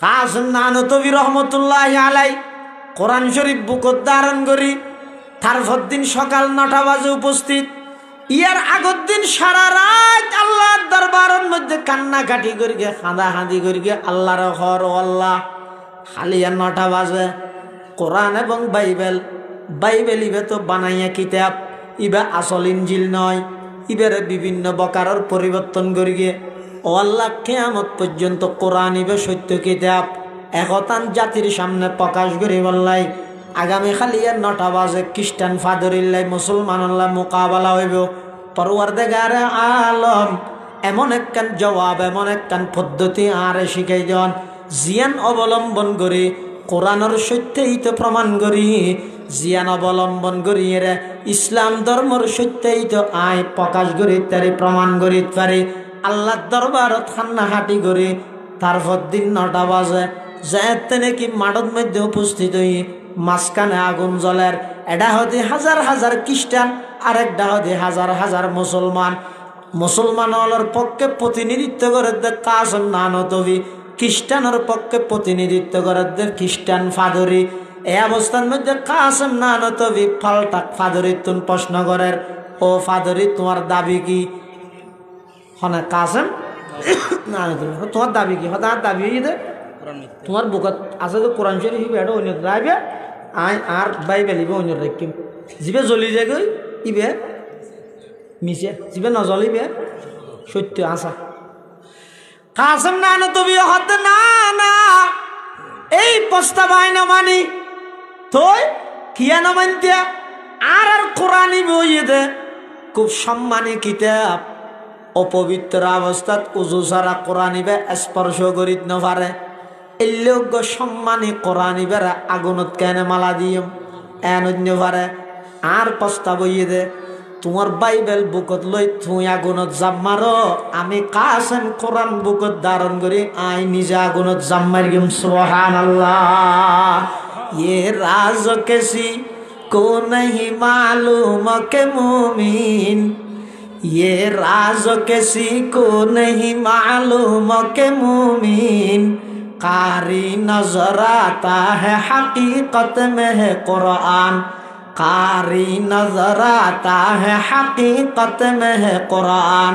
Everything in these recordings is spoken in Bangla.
কাসেম নানতবী রহমতুল্লাহি আলাই কোরআন শরীফ বুকত ধারণ করি তারপর দিন সকাল 9টা বাজে উপস্থিত। ইয়ার আগের দিন সারা রাত আল্লাহর দরবারের মধ্যে কান্নাকাটি করি গে, কাঁদাকাঁদি করি গে, আল্লাহর ঘর ও আল্লাহ খালি 9টা বাজে কোরআন এবং বাইবেল ইবে তো বানাইয়া কিতাব, ইবে আসল ইঞ্জিল নয়, ইবের বিভিন্ন বকারর পরিবর্তন করি গে। ও আল্লাহ কিয়ামত পর্যন্ত কোরআন ইবে সত্য কিতাব একতান জাতির সামনে প্রকাশ করি বললাই। আগামী খালি 9টা বাজে খ্রিস্টান ফাদরিল্লাই মুসলমানাল্লাহ মোকাবেলা হইব। পরওয়ারদিগারে আলম এমন একখান জবাব, এমন একখান পদ্ধতি আরে শিখাই দেন, জিয়ান অবলম্বন করি কোরআনের সত্যইত প্রমাণ করি, জিয়ান অবলম্বন করি রে ইসলাম ধর্মর সত্যইত আয় প্রকাশ করি তারি প্রমাণ করি পারি। আল্লাহর দরবারত কান্নাকাটি করি। তারপর দিন 9টা বাজে যাতে নাকি মাঠের মধ্যে উপস্থিত হই, মাঝখানে আগুন জ্বলের, এটা হতে হাজার হাজার খ্রিস্টান আর একটা হতে হাজার হাজার মুসলমানের পক্ষে প্রতিনিধিত্ব করে দে কাসেম নানতবী, খ্রিস্টানের পক্ষে প্রতিনিধিত্ব করে দে খ্রিস্টান ফাদরি। এই অবস্থার মধ্যে কাসেম নানতবী পাল্টা ফাদরির তুন প্রশ্ন করেন, ও ফাদরি তোমার দাবি কি? হনে কাসেম নানতবী তোমার দাবি কি? হঠাৎ দাবি দে তোমার বুকত আছে তো কোরআন শরীফ এটা অন্য রাখবে, আই আর বাইবেল ইবে অন্য রাখিম, যিবে জ্বলি যায় গই ইবে মিশে, যিবে নজ্বলিবে সত্য আসা। কাসেম নানতবী হতে না না এই প্রস্তাব আইন মানি তুই কিয়া না মানতে আর কোরআন ইবে হইয়ে দে খুব সম্মানী কিতাব, অপবিত্র অবস্থাত উজু ছাড়া কোরআন ইবে স্পর্শ করিত না পারে। এই লোক সম্মানী কোরআন ইবের আগুনত কেন মালা দিম এন পারে। আর প্রস্তাব হইয়ে দে তোমার বাইবেল বুকত লই তুই আগুনত জাপ মারো, আমি কাসেম কোরআন বুকত ধারণ করি আই নিজে আগুনত জাপ মারিম। সুবহানাল্লাহ। ये राज किसी को नहीं मालूम के मोमिन, ये राज किसी को नहीं मालूम के मोमिन, कारी नजर आता है हकीकत में है कुरान, कारी नजर आता है हकीकत में है कुरान,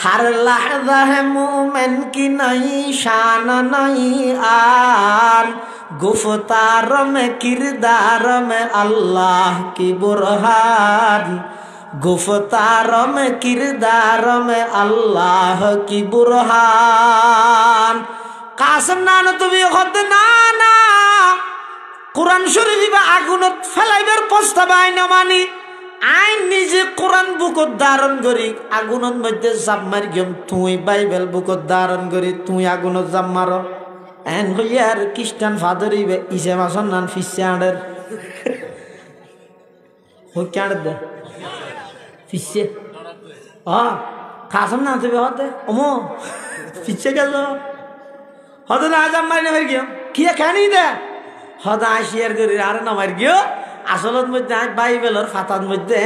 हर लहज़ा है मोमिन की नई शान नई आन, गुफ्तार में किरदार में अल्लाह की बुरहान, गुफ्तार में किरदार में अल्लाह की बुरहान। কাসেম নানতবী হতে না না কোরআন শরীফ আগুনত ফেলাইবার প্রস্তাব আইন মানি, আইন নিজে কোরআন বুকত ধারণ করি আগুনের মধ্যে জাপ মারি গেম, তুই বাইবেল বুকত ধারণ করি তুই আগুনত জাপ মার। এন হইয়ার খ্রিস্টান ফাদরি ইসে মাসন নান ফিসে আঁড়ের হইকে আঁড় দে ফিসে কাসেম নানতবী হতে অমো ফিসে গেল হতে না জাপ মারি না মারি গিয়ে কি খানি দে হতে আসিয়ার করি আর না মারি গিয়ে আসলত মধ্যে বাইবেলর ফাতার মধ্যে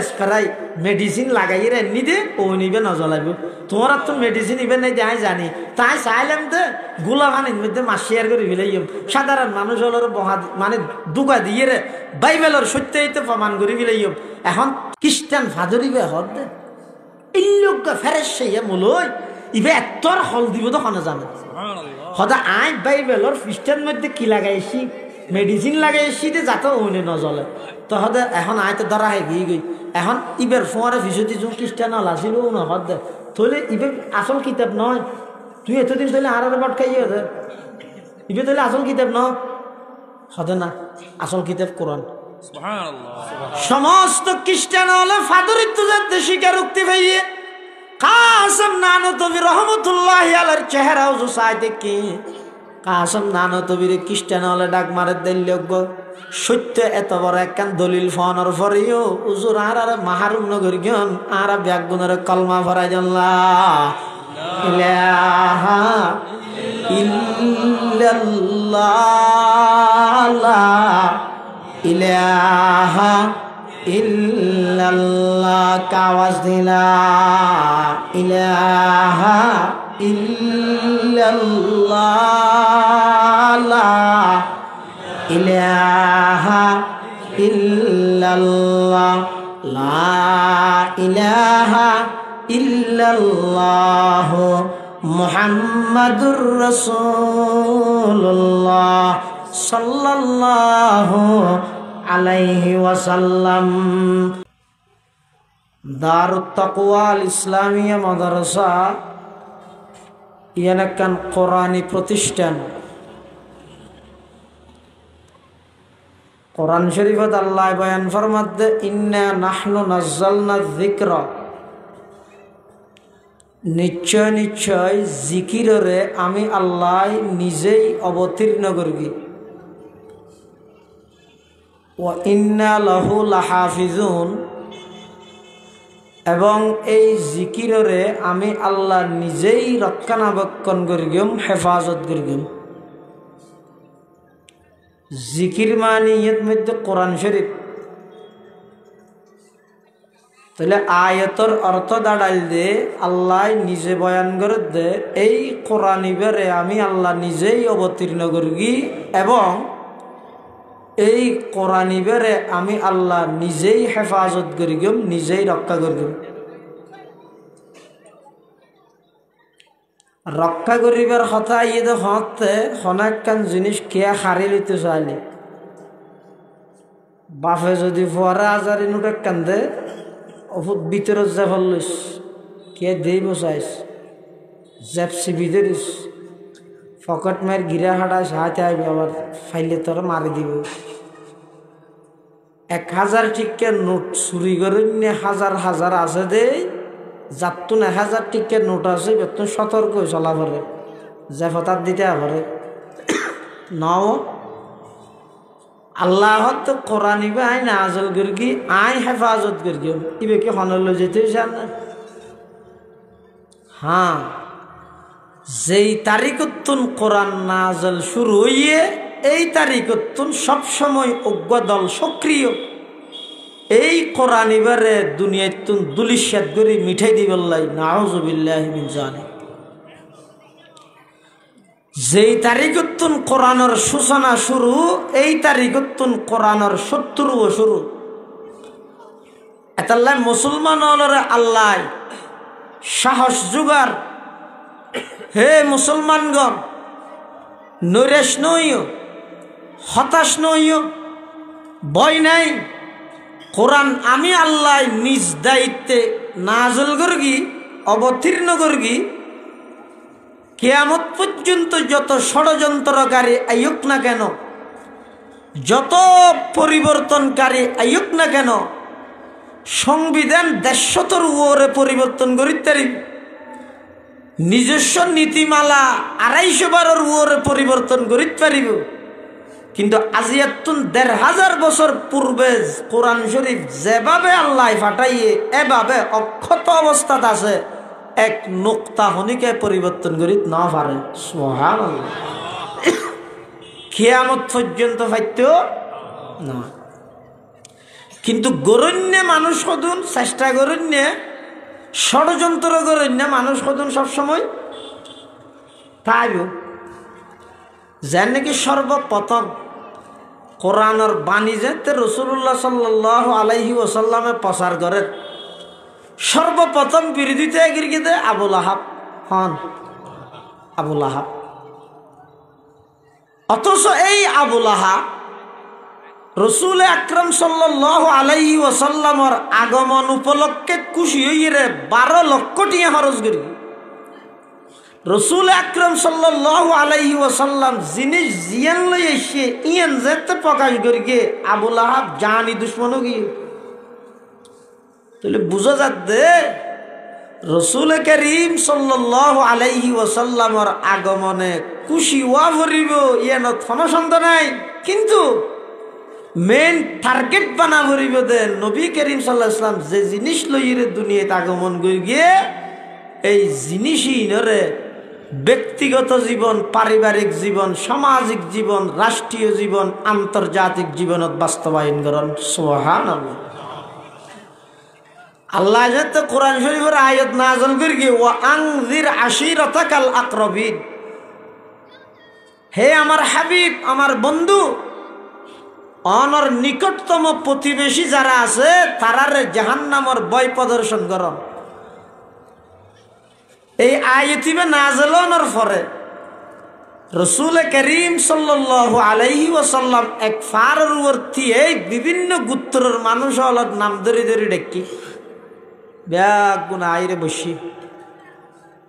স্প্রাই মেডিসিন লাগাই রে এমনি দে ও নিবে নজলাইব, তোমার তো মেডিসিন ইবে নাই যাই জানি তাই চাইলাম দে গুলা খানির মধ্যে মাসিয়ার করে ফেলাইম। সাধারণ মানুষ হলোর বহা মানে দুকা দিয়ে রে বাইবেলর সত্যইতে প্রমাণ করে ফেলাইম। এখন খ্রিস্টান ফাদরিবে হর দে এই লোক ফেরেস সেই মূলই ইবে এতর হল দিব তো হনে জানে হদা আই বাইবেলর খ্রিস্টান মধ্যে কি লাগাইছি মেডিসিন লাগাইছি দে যাতে ওনে নজলে তো হদে এখন আয় তো ধরা হয়ে গিয়ে গই। এখন ইবের ফোয়ারে ফিসতি যুগ খ্রিস্টান আসিল না হদ দে তাহলে ইবে আসল কিতাব নয়, তুই এতদিন তাহলে আর বট খাইয়ে হদে ইবে তাহলে আসল কিতাব ন হদে না, আসল কিতাব কোরআন। সমস্ত খ্রিস্টান হলে ফাদরিত্ব যাতে স্বীকারোক্তি ভাইয়ে কাসেম নানতবী রহমতুল্লাহি আলাইহির চেহারাও যে চাই দেখি কাসেম নানতবীর খ্রিস্টান হলে ডাক মারে দিল্য সত্য এত বড় একখান দলিল ফোনের পরেও উজুর আর মাহারুম নগর গিয়ন আর ব্যাগুনের কলমা ভরাই জানল্লাহ ইলাহা ইল্লাল্লাহ ইলাহা ইল্লাল্লাহ কাওয়াজ দিলা ইলাহা ইল্লাল্লাহ ইলাহা ইল্লাল্লাহ লা ইলাহা ইল্লাল্লাহ মুহাম্মাদুর রাসূলুল্লাহ সাল্লাল্লাহু আলাইহি ওয়াসাল্লাম। দারুত তাকওয়া আল ইসলামিয়া মাদ্রাসা ইয়ানাকান কোরআনী প্রতিষ্ঠান। কোরআন শরীফত আল্লাহ বয়ান ফরমাতে ইন্না নাহনু নাজ্জালনা যিকরা, নিশ্চয় নিশ্চয় জিকিররে আমি আল্লাহ নিজেই অবতীর্ণ করি। ওয়া ইন্না লাহু লাহাফিজুন, এবং এই জিকিররে আমি আল্লাহ নিজেই রক্ষণাবেক্ষণ করিম, হেফাজত করিম। জিকির মানে ইয়ের মধ্যে কোরআন শরীফ। তাহলে আয়াতর অর্থ দাঁড়াইল দে আল্লাহ নিজে বয়ান করে দে এই কোরআন ইবারে আমি আল্লাহ নিজেই অবতীর্ণ করি, এবং এই কোরআন ইবারে আমি আল্লাহ নিজেই হেফাজত করিম, নিজেই রক্ষা করিম। রক্ষা করিবার কথা ইয়ে হতে অনেকখান জিনিস কে হারি লইতে চাইলে, বাপে যদি ফোয়ারা আজারি নোট কান্দে ভিতরত যে ফেললিস কে দেই বসাইস, জেপসি ভিতরিস ফকট মায়ের গিরা হাঁটাইস, হাতে আইবে আবার ফাইলে তোর মারি দিব। 1000 টিকের নোট চুরি করে নিয়ে হাজার হাজার আছে দেই, যাতুন 1000 টিকের নোট আছে বেতন সতর্ক চলা পরে যে ফতার দিতে পারে নাও। আল্লাহ তো কোরআন ইবে আই নাজল করি, আই হেফাজত করি, ইবে কি হনল যেতে চান না? হ্যাঁ, যেই তারিখতুন কোরআন নাজল শুরু হইয়ে এই তারিখতুন সবসময় অজ্ঞ দল সক্রিয়। এই কোরআন ইবারে দুনিয়াতুন দুলিশাত করি মিঠাই দিবল্লাই, নাউযুবিল্লাহি মিন যালিক। যেই তারিখতুন কোরআনের সূচনা শুরু, এই তারিখতুন কোরআনের শত্রুও শুরু। এতাল্লাই মুসলমান হলরে আল্লাহ সাহস জুগার, হে মুসলমানগণ নৈরাশ নইও, হতাশ নইও, ভয় নাই। কোরআন আমি আল্লাহ নিজ দায়িত্বে নাজল করি, অবতীর্ণ করি। কিয়ামত পর্যন্ত যত ষড়যন্ত্রকারী আইয়ুক না কেন, যত পরিবর্তনকারী আইয়ুক না কেন, সংবিধান 150 ওরে পরিবর্তন করিতে পারিব, নিজস্ব নীতিমালা 250 বারের ওরে পরিবর্তন করিতে পারিব, কিন্তু আজিয়াতুন 1500 বছর পূর্বে কোরআন শরীফ যেভাবে আল্লাহ ফাটাইয়ে এভাবে অক্ষত অবস্থাত আছে, এক নোক্তা হনিকে পরিবর্তন করিত না পারে। সুবহানাল্লাহ। কিয়ামত পর্যন্ত পাইতো না। কিন্তু গরণ্যে মানুষ কদুন চেষ্টা গরণ্যে, ষড়যন্ত্র গরণ্যে মানুষ কদুন সবসময় তাইব। যেন নাকি সর্বপ্রথম কোরআনের বাণী যেতে রাসূলুল্লাহ সাল্লাল্লাহু আলাইহি ওয়াসাল্লামে প্রচার করে, সর্বপ্রথম বিরোধিতা গিরগিতে আবু লাহাব হন, আবু লাহাব। অথচ এই আবু লাহাব রসুল আকরাম সাল্লাল্লাহু আলাইহি ওয়াসাল্লামের আগমন উপলক্ষে খুশি হইরে 12 লক্ষ টিয়া খরচ করি। রসুল আকরাম সাল্লাল্লাহু আলাইহি ওয়াসাল্লাম জিনিস জিয়ান লই এসে ইয়ান যেতে প্রকাশ করি গে আবু লাহাব জানি দুশ্মন গিয়ে। তাহলে বুঝা যাচ্ছে রসুল করিম সাল্লাল্লাহু আলাইহি ওয়াসাল্লামের আগমনে খুশি ওয়া ভরিব ইয়ান কোনো সন্দেহ নাই, কিন্তু মেন টার্গেট বানা ভরিব দে নবী করিম সাল্লাল্লাহু আলাইহি ওয়াসাল্লাম যে জিনিস লইরে দুনিয়াতে আগমন করি গিয়ে, এই জিনিসই নরে ব্যক্তিগত জীবন, পারিবারিক জীবন, সামাজিক জীবন, রাষ্ট্রীয় জীবন, আন্তর্জাতিক জীবনত বাস্তবায়ন করেন। সুবহানাল্লাহ। আল্লাহ যাতে কোরআন শরীফের আয়াত নাযিল করি ওয়া আনজির আশিরাতাকাল আকরাবিন, হে আমার হাবিব, আমার বন্ধু, অনর নিকটতম প্রতিবেশী যারা আছে তারারে জাহান্নামের ভয় প্রদর্শন করো। এই আয়াতিবে নাযিলর পরে রাসূল করিম সাল্লাল্লাহু আলাইহি ওয়াসাল্লাম এক ফারের উপরতি এই বিভিন্ন গোত্রের মানুষ হলত নাম ধরে ধরে ডেকি ব্যাগ গুনা আইরে বসি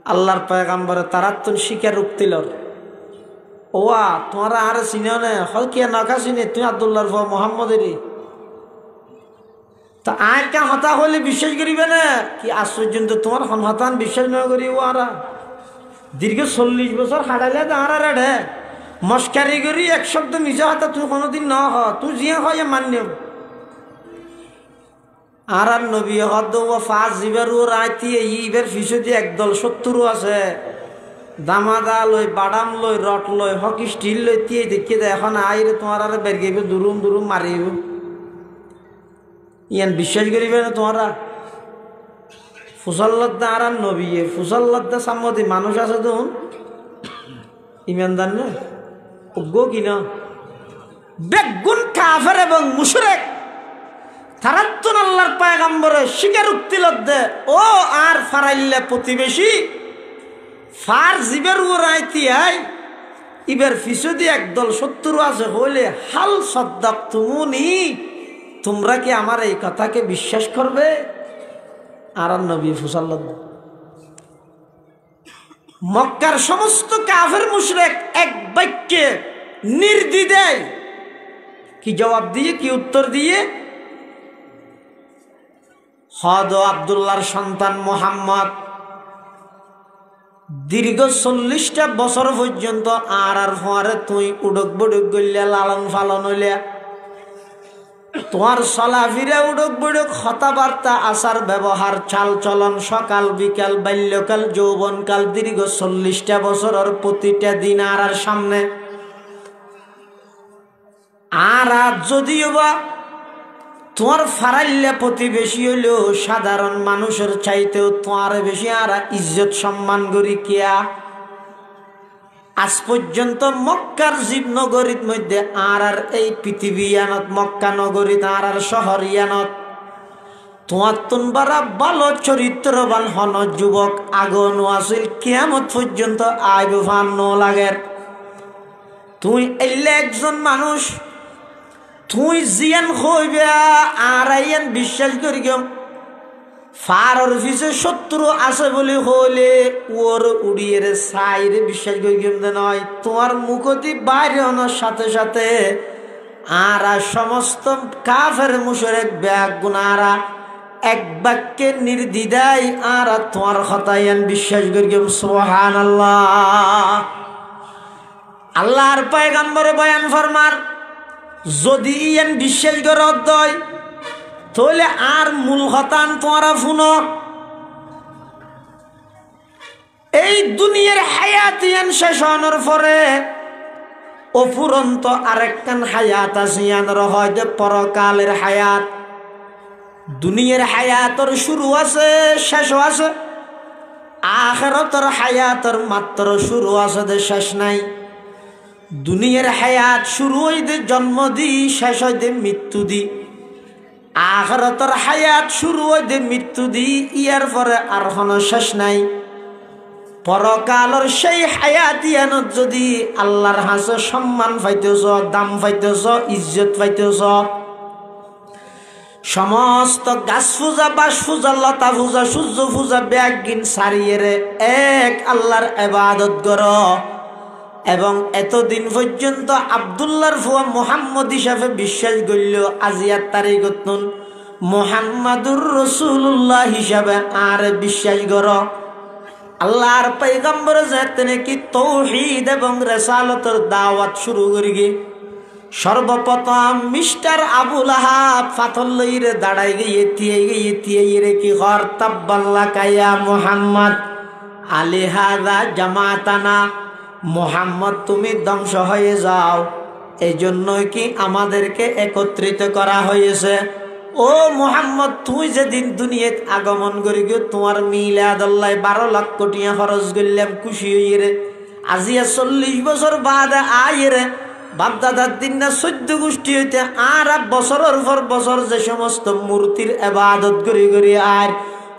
আল্লাহর পয়গম্বর তারাতুন শিকার উক্তিল ওয়া তোমরা আর চিনো না হলকিয়া নকা চিনে তুই আব্দুল্লাহর ফ মুহাম্মদেরই তা আর কা হতা হলে বিশ্বাস করিবে না কি আশ্চর্য তোমার হতান বিশ্বাস না করি ওরা দীর্ঘ 40 বছর হারাইলে দাঁড়া রে মস্কারি করি এক শব্দ মিজা হাতা তুই কোনোদিন ন হ তুই জিয়া হয় মান্য আর নবী হদ ফাঁস জিবার ও রাইতি ইবের ফিসদি একদল 70 আছে দামাদা লই বাদাম লই রট লই হকি স্টিল লই তিয়ে দেখিয়ে দেয় এখন আইরে তোমার আর বের গেবে দুরুম দুরুম মারিব ইয়ান বিশ্বাস করিবে না তোমরা ফুসাল্লাদ্দা আর নবী ফুসাল্লাদ্দা সাম্মতি মানুষ আছে তো ইমানদার না গো কিনা বেগুন কাফের এবং মুশরিক তারাতুন আল্লাহর পয়গম্বরে শিকার উক্তি লদ্দে ও আর ফারাইল্লা প্রতিবেশী ফার জিবের উরাইতি আই ইবের ফিসদি একদল 70 আছে হইলে হাল সাদ্দাক তুমুনি তোমরা কি আমার এই কথাকে বিশ্বাস করবে আর নবী ফুসাল্লাহ মক্কার সমস্ত কাফের মুশরিক এক বাক্যে নির্দ্বিধায় কি জবাব দিয়ে কি উত্তর দিয়ে হদ আব্দুল্লাহর সন্তান মুহাম্মদ দীর্ঘ 40টা বছর পর্যন্ত আর ফোয়ারে তুই উড়ক বড়ক গইলে লালন ফালন হইলে তোমার চলাফিরা উড়ক বড়ক কথাবার্তা আচার ব্যবহার চাল চলন সকাল বিকাল বাল্যকাল যৌবনকাল দীর্ঘ 40টা বছরের প্রতিটা দিন আর সামনে আর যদিও বা তোমার ফারাইল্লা প্রতিবেশী হইলেও সাধারণ মানুষের চাইতেও তোমার বেশি আর ইজ্জত সম্মান করি কিয়া আজ পর্যন্ত মক্কার জীবনগরীর মধ্যে আর এই পৃথিবী ইয়ানত মক্কা নগরীত আর শহর ইয়ানত তোমার তুনবারা ভালো চরিত্রবান হন যুবক আগন আসিল কিয়ামত পর্যন্ত আইব ফান ন লাগের তুই এলে একজন মানুষ তুই জিয়ান হইবে আর আইয়ান বিশ্বাস করি কেউ ফারর পিছে 70 আছে বলে হইলে ওর উড়িয়ে রে সাইরে বিশ্বাস করি কেউ নয় তোমার মুখতি বাইরে হওয়ার সাথে সাথে আর সমস্ত কাফের মুশরিক ব্যাগ গুনারা এক বাক্যে নির্দ্বিধায় আর তোমার হতায়ান বিশ্বাস করি কেউ সুবহানাল্লাহ। আল্লাহর পয়গম্বর বয়ান ফরমার যদি ইয়ান বিশ্বাস করে অদ্দয় তাহলে আর মূল হতান তোমরা শুনো এই দুনিয়ার হায়াত ইয়ান শেষ হওয়ার পরে অফুরন্ত আরেকখান হায়াত আছে ইয়ানোর হয়তো পরকালের হায়াত দুনিয়ার হায়াতর শুরু আছে শেষও আছে আখিরাতের হায়াতর মাত্র শুরু আছে দে শেষ নাই দুনিয়ার হায়াত শুরু হইতে জন্ম দি শেষ হইতে মৃত্যু দি আখিরাতের হায়াত শুরু হইতে মৃত্যু দি ইয়ার পরে আর কোনো শেষ নাই পরকালের সেই হায়াত ইয়ানত যদি আল্লাহর হাসে সম্মান পাইতেছ দাম পাইতেছ ইজ্জত পাইতেছ সমস্ত গাছ পূজা বাস পূজা লতা পূজা সূর্য পূজা ব্যাগিন সারিয়ে রে এক আল্লাহর ইবাদত করো এবং এতদিন পর্যন্ত আব্দুল্লাহর ফুয়া মুহাম্মদ হিসাবে বিশ্বাস করল আজিয়ার তারিখত নুন মুহাম্মাদুর রাসূলুল্লাহ হিসাবে আর বিশ্বাস করো আল্লাহর পয়গম্বর যেতে নাকি তাওহীদ এবং রিসালাতের দাওয়াত শুরু করিগে সর্বপ্রথম মিস্টার আবু লাহাব ফাতল লইরে দাঁড়াই গিয়ে রে কি ঘর তাব্বাল্লা কায়া মুহাম্মদ আলিহাদা জামাতানা মুহাম্মদ তুমি ধ্বংস হয়ে যাও এই জন্যই কি আমাদেরকে একত্রিত করা হয়েছে ও মুহাম্মদ তুই যেদিন দুনিয়াত আগমন করি গিয়ে তোমার মিলাদ আল্লাহ 12 লাখ কোটিয়া খরচ করলাম খুশি হইয়ে রে আজিয়া 40 বছর বাদ আইরে বাপদাদার দিন না 14 গোষ্ঠী হইতে আর বছরের পর বছর যে সমস্ত মূর্তির ইবাদত করি আর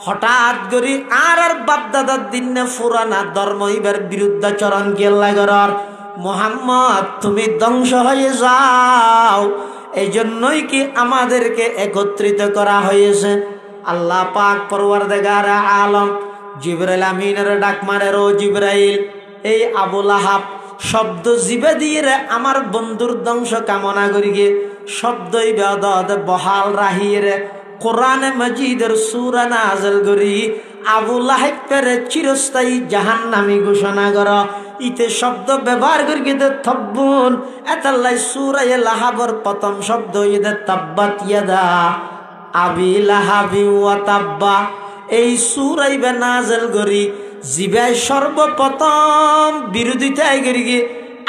হঠাৎ করি আর বাপদাদার দিন না পুরানা ধর্ম এবার বিরুদ্ধাচরণ কেল্লা করার মুহাম্মদ তুমি ধ্বংস হয়ে যাও। এই জন্যই কি আমাদেরকে একত্রিত করা হয়েছে। আল্লাহ পাক পরওয়ারদিগার আলম জিবরাইল আমিনের ডাক মারে, ও জিবরাইল, এই আবু লাহাব শব্দ জিবে দিয়ে রে আমার বন্ধুর ধ্বংস কামনা করি গে শব্দই বেদদ বহাল রাহিয়ে রে কোরআনে মাজিদের সূরা নাযিল করি আবু লাহাবের চিরস্থায়ী জাহান্নামী ঘোষণা কর। ইতে শব্দ ব্যবহার করি গে থব্বুন এতাল্লাই সূরা লাহাবের প্রথম শব্দ ইদে তাব্বাত ইয়াদা আবি লাহাবি ওয়া তাব্বা। এই সূরা ইবে নাযিল করি জিবাই সর্বপ্রথম বিরোধিতায় করি গে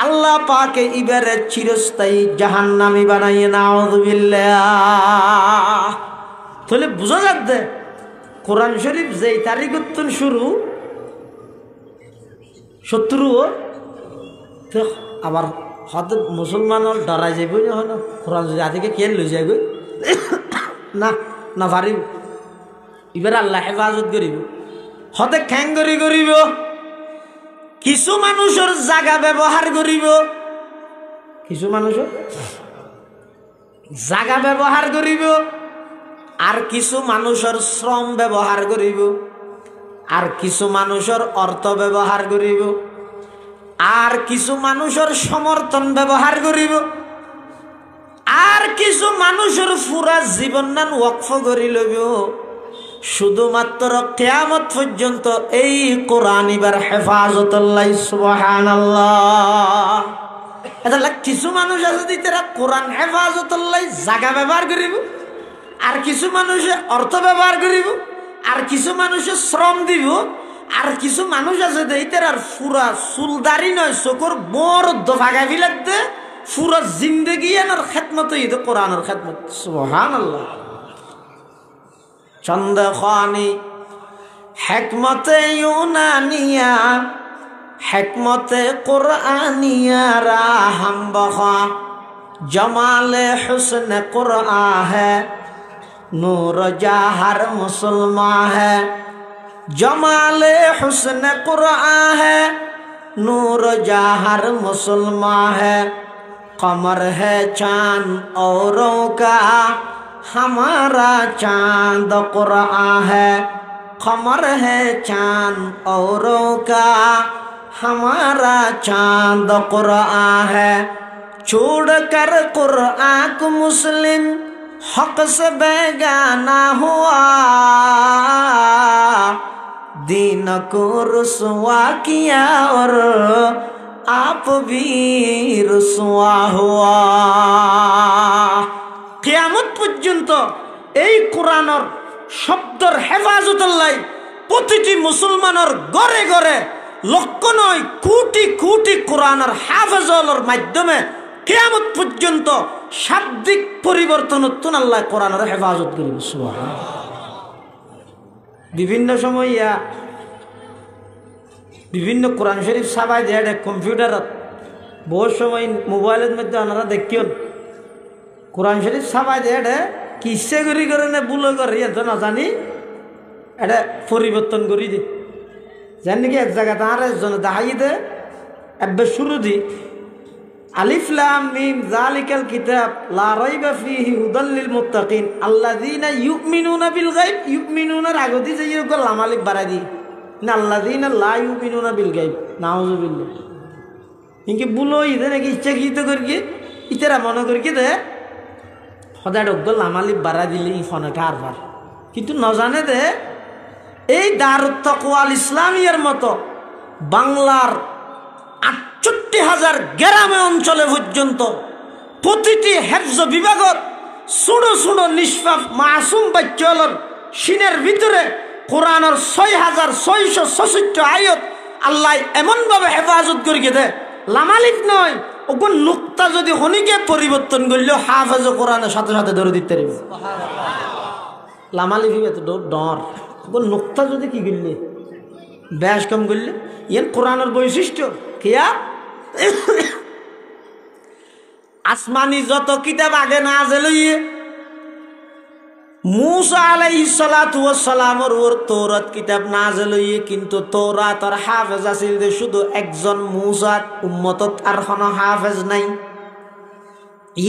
আল্লাহ পাকে ইবারে চিরস্থায়ী জাহান্নামী বানাইয়ে নাউযুবিল্লাহ। তাহলে বুঝা যাচ্ছে কোরআন শরীফ যেই তারিখ শুরু শত্রু তো আবার হয়তো মুসলমানের ডরাই যাইব না কোরআন যদি আদিকে কে লই যায় গই না না পারিব এবার আল্লাহ হেফাজত করিব হতে খ্যাং করিব। কিছু মানুষের জায়গা ব্যবহার করিব, কিছু মানুষের জায়গা ব্যবহার করিব, আর কিছু মানুষের শ্রম ব্যবহার করিব, আর কিছু মানুষের অর্থ ব্যবহার করিব, আর কিছু মানুষের সমর্থন ব্যবহার করিব, আর কিছু মানুষের পুরা জীবন নান ওয়াকফ করি লইব শুধুমাত্র কিয়ামত পর্যন্ত এই কোরআন এবার হেফাজতুল্লাহ সুবহানাল্লাহ। এটা কিছু মানুষ আছে যদি তারা কোরআন হেফাজতুল্লাহ জায়গা ব্যবহার করিব, আর কিছু মানুষে অর্থ ব্যবহার করিব, আর কিছু মানুষে শ্রম দিব, আর কিছু মানুষ আছে তার পুরা চুলদারি নয় চোখর বড় ভাগা বিলাক দে পুরা জিন্দগি আনার খেদমত ঈদ কোরআনের খেদমত সুবহানাল্লাহ। চন্দ্রখানি হেকমতে ইউনানিয়া হেকমতে কুরআনিয়া রাহম বখা জমালে হুসন কুরআন है नूर जहर मुसलमान है जमाले हुस्न कुरआन है नूर जहर मुसलमान है कमर है चांद औरों का हमारा चांद कुरआन है कमर है चांद औरों का हमारा चांद कुरआन है छोड़ कर कुरआन को मुस्लिम हक से बेगाना हुआ दीन को रुसवा किया और आप भी रुसवा हुआ। কিয়ামত পর্যন্ত এই কোরআনের শব্দের হেফাজতুল্লাহ প্রতিটি মুসলমানের ঘরে ঘরে লক্ষ নয় কোটি কোটি কোরআনের হাফেজের মাধ্যমে কিয়ামত পর্যন্ত শাব্দিক পরিবর্তন উত্তন আল্লাহ কোরআনের হেফাজত করিব সুবহানাল্লাহ। বিভিন্ন সময় বিভিন্ন কোরআন শরীফ সাবাই দেয় কম্পিউটারত বহু সময় মোবাইলের মধ্যে ওনারা দেখিও কোরআন শরীফ সাবাই দেয় কি ইচ্ছে করে না বুলো করে এত না জানি এটা পরিবর্তন করি দি জানি কি এক জায়গা তাঁর একজন দেখাই দে একবার শুরু দি আলিফ লাম মিম যালিকাল কিতাব লা রাইবা ফীহি হুদাল লিল মুত্তাকিন আল্লাযীনা ইউমিনুনা বিল গায়ব ইউমিনুনার আগদি যে এরকম লাম আলিফ বাড়াই দি না আল্লাযীনা লা ইউমিনুনা বিল গায়ব নাউযুবিল্লাহ ইনকে বুলো ইদে নাকি ইচ্ছাকৃত করি ইতারা মনে করি কি দে সদায় ডগল লাম আলিফ বাড়াই দিলে ই ফোনটা আরবার কিন্তু নজানে দে এই দারুত তাকওয়া আল ইসলামিয়ার মতো বাংলার ৬৮,০০০ গ্রামে অঞ্চলে পর্যন্ত প্রতিটি হেফজ বিভাগত ছোটো ছোটো নিষ্পাপ মাসুম বাচ্চার সিনের ভিতরে কোরআনের ৬,৬৬৬ আয়াত আল্লাহ এমনভাবে হেফাজত করি দে লামালিফ নয় ওগুন নুক্তা যদি হনিকে পরিবর্তন করলেও হাফেজ কোরআনের সাথে সাথে ধরে দিতে পারবে লামালিফি এত ডর ওগুন নুক্তা যদি কি করলে ব্যাস কম করলে ইয়েন কোরআনের বৈশিষ্ট্য কিয়া আসমানি যত কিতাব আগে নাযিল হইয়ে মুসা আলাইহিস সালাতু ওয়াস সালামের ওর তৌরাত কিতাব নাযিল হইয়ে, কিন্তু তৌরাতের হাফেজ আছিল যে শুধু একজন মুসা, উম্মতত আর কোনো হাফেজ নাই।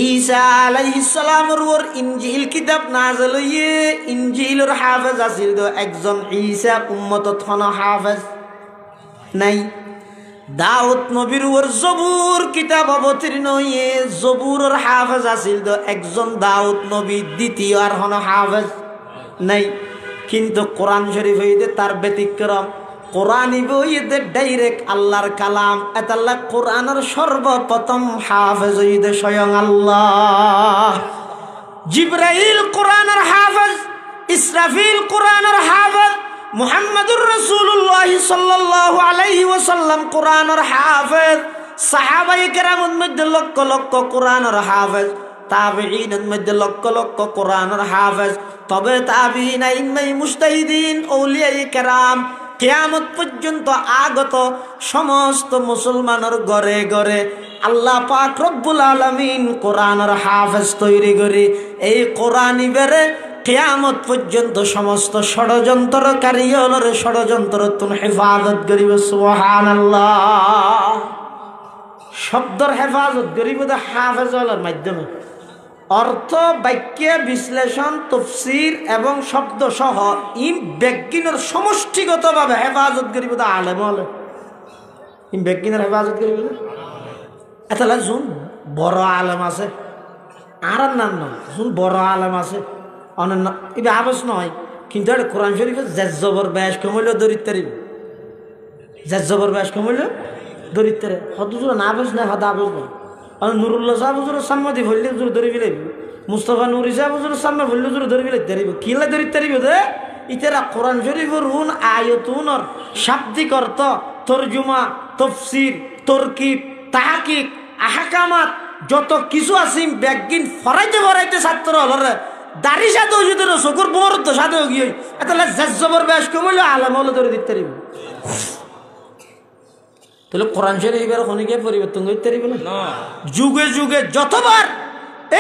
ঈসা আলাইহিস সালামের ওর ইনজিল কিতাব নাযিল হইয়ে ইনজিলের হাফেজ আছিল যে একজন ঈসা, উম্মতত কোনো হাফেজ নাই। দাউদ নবীর ওর জবুর কিতাব অবতীর্ণ হইয়ে জবুরের হাফেজ আছিল তো একজন দাউদ নবী, দ্বিতীয় আর কোনো হাফেজ নাই। কিন্তু কোরআন শরীফ হইতে তার ব্যতিক্রম। কোরআন হইতে ডাইরেক্ট আল্লাহর কালাম। এতাল্লাহ কোরআনের সর্বপ্রথম হাফেজ হইতে স্বয়ং আল্লাহ। জিবরাইল কোরআনের হাফেজ, ইসরাফিল কোরআনের হাফেজ, মুহাম্মাদুর রাসূলুল্লাহ সাল্লাল্লাহু আলাইহি ওয়াসাল্লাম কোরআনের হাফেজ, সাহাবায়ে কেরামের মধ্যে লক্ষ লক্ষ কোরআনের হাফেজ, তাবিঈনের মধ্যে লক্ষ লক্ষ কোরআনের হাফেজ। তবে তাবিঈন, আইম্মায়ে মুজতাহিদিন, আউলিয়ায়ে কেরাম কিয়ামত পর্যন্ত আগত সমস্ত মুসলমানের ঘরে ঘরে আল্লাহ পাক রব্বুল আলামিন কোরআনের হাফেজ তৈরি করে এই কোরআনই বেরে কিয়ামত পর্যন্ত সমস্ত ষড়যন্ত্রকারী হলোর ষড়যন্ত্র তুন হেফাজত করিব। সুবহানাল্লাহ। শব্দর হেফাজত করিব হাফেজ হলার মাধ্যমে। অর্থ, বাক্য বিশ্লেষণ, তফসির এবং শব্দ সহ ইম বিজ্ঞানের সমষ্টিগতভাবে হেফাজত করিব আলেম হলে। ইম বিজ্ঞানের হেফাজত করিব এতলা যোন বড় আলেম আছে আর নাম নয়, যোন বড় আলেম আছে অনন্য এবার আবশ নয়, কিন্তু এটা কোরআন শরীফে জেজবর ব্যাস কমইলেও দরিদ্র তারিব, জেজবর ব্যাস কমইলেও দরিদ্র হদুজুর না আবশ নয়, হদ আবশ নয়। নুরুল্লাহ সাহেব হুজুরের সামনে দিয়ে ভরলে হুজুর ধরে ফেলাইব, মুস্তফা নুরি সাহেব হুজুরের সামনে ভরলে হুজুর ধরে ফেলাই তারিব। কিলা দরিদ্র তারিব দে ইতারা কোরআন শরীফের রুন আয়াতুনর শাব্দিক অর্থ, তরজুমা, তফসির, তরকিব, তাহকিক, আহকামাত যত কিছু আছে ব্যাগিন ফরাইতে ফরাইতে ছাত্র হলরে দাড়ি সাথে ওষুধের চকুর বরদ সাথে গিয়ে এতলা জেজবর ব্যাস কমইলে আলাম হলে ধরে দিতে পারিব। তাহলে কোরআন শরীফ এবার খনিকে পরিবর্তন করতে পারিব না। যুগে যুগে যতবার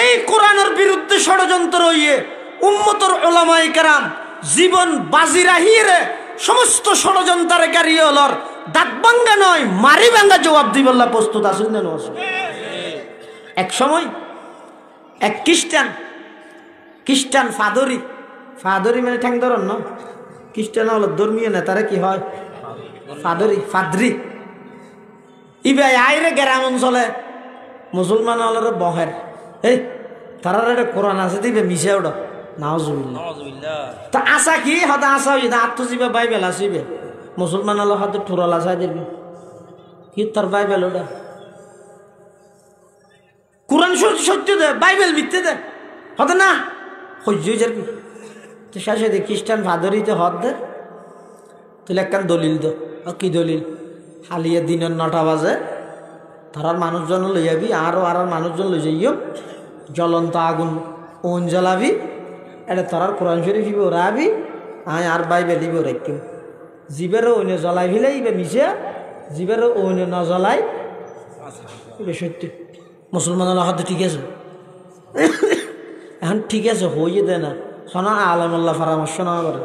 এই কোরআনের বিরুদ্ধে ষড়যন্ত্র হইয়ে উম্মতর উলামায়ে কেরাম জীবন বাজি রাহিয়ে সমস্ত ষড়যন্ত্রকারী হলর দাঁত ভাঙ্গা নয় মারি ভাঙ্গা জবাব দিবল্লা প্রস্তুত আসুন না। এক সময় এক খ্রিস্টান ফাদরি মানে ঠ্যাং ধরন না, খ্রিস্টান হলো ধর্মীয় নেতারা কি হয় ফাদরি ইবে আইরে গ্রাম অঞ্চলে মুসলমান হলের বহের এই তারা একটা কোরআন আছে দিবে মিশে ওটা নাউজুবিল্লাহ। তো আশা কি হতে আশা হই না আত্মজীবে বাইবেল আসিবে মুসলমান হলো হাতে ঠুরাল আশা দিবি কি তার বাইবেল ওটা কোরআন সত্য দে বাইবেল মিথ্যে দে হতে না সহ্য যাবি। তো শেষে দে খ্রিস্টান ভাদরিতে হদ দে তুই একখান দলিল দো। কি দলিল? হালিয়ে দিনের 9টা বাজে তারার মানুষজন লই যাবি আর মানুষজন লই যাইও জ্বলন্ত আগুন ওন জ্বালাবি এটা তোরার কোরআন শরীফ ইবে রাবি আয় আর বাইবেল ইবে রাখিম জীবেরও ওনে জ্বলাই ফেলে ইবে মিশে জীবেরও ওনে ন জ্বলাই ইবে সত্য। মুসলমানের হাতে ঠিক আছে এখন ঠিক আছে হইয়ে দেয় না শোনা আলমাল্লাহ পরামর্শ নেওয়া করে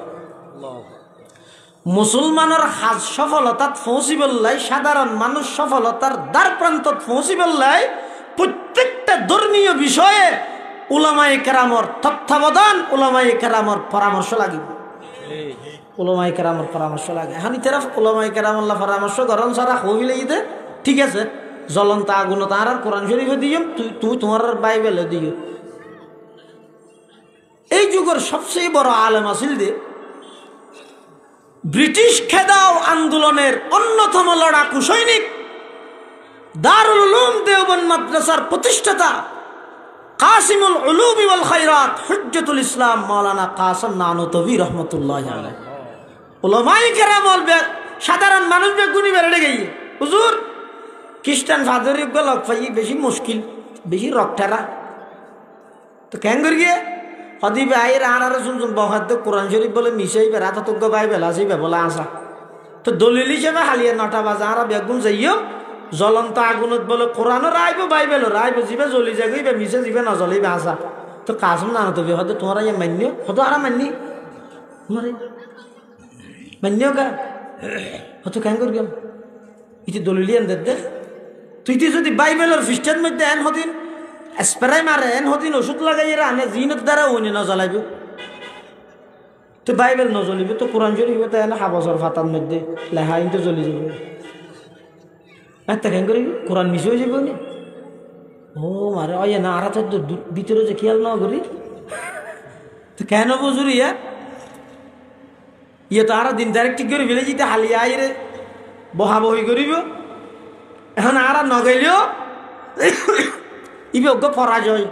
মুসলমানের হাজ সফলতাত পৌঁছিবল্লাই সাধারণ মানুষ সফলতার দ্বার প্রান্তত পৌঁছিবল্লাই প্রত্যেকটা ধর্মীয় বিষয়ে উলামায়ে কেরামর তত্ত্বাবধান উলামায়ে কেরামর পরামর্শ লাগিব। উলামায়ে কেরামর পরামর্শ লাগে। এখন ইতারা উলামায়ে কেরামল্লাহ পরামর্শ গরম সারা হইলে ইতে ঠিক আছে জ্বলন্ত আগুন তার আর কোরআন শরীফে দিও তুই তোমার বাইবেলে দিও। এই যুগের সবচেয়ে বড় আলেম আছিল দে ব্রিটিশ খেদাও আন্দোলনের অন্যতম লড়াকু সৈনিক দারুল উলুম দেওবন্দ মাদ্রাসার প্রতিষ্ঠাতা কাসিমুল উলুম ওয়াল খায়রাত হুজ্জতুল ইসলাম মাওলানা কাসেম নানতবী রাহমাতুল্লাহি আলাইহি। উলামায়ে কেরাম সাধারণ মানুষ বেগুনি বেড়ে গিয়ে হুজুর খ্রিস্টান ফাদরি গলক পাই বেশি মুশকিল বেশি রক্তারা তো কেন করি গিয়ে হদিবে আইর আর শুনছুন বহাদ কোরআন শরীফ বলে মিশাইবে রাত তোগ্য বাইবেল আসিবে বলে আসা তো দলিল হিসেবে হালিয়ে 9টা বাজে আর বেগুন যাইও জ্বলন্ত আগুনত বলে কোরআনও রাইব বাইবেলও রাইব জিবে জ্বলি যাগইবে মিশে জিবে না জ্বলিবে আসা তো কাসম না তো হয়তো তোমার ইয়ে মান্য হতো আর মাননি তোমার মান্যও গা হতো কেন করি ইতি দলিলিয়ান দে তুই যদি বাইবেলের খ্রিস্টান মধ্যে এন হদিন স্প্রে মারে এন হদিন ওষুধ লাগাই আনে জিনের দ্বারা উনি না জ্বলাইব তো বাইবেল ন জ্বলিব তো কোরআন শরীফ তো এনে হাবসর ফাতার মধ্যে লেখা তো জ্বলি যাব একটা কেন করি কোরআন মিশে হয়ে যাবে নি ও মারে অয়ে না আর তো ভিতরে যে খেয়াল না করি তো কেন বুঝুর ইয়ে তো আর দিন ডাইরেক্ট ঠিক করে ফেলে যেতে হালিয়া আইরে বহাবহি করিব এখন আর নগাইলেও ইবে অজ্ঞ পরাজয়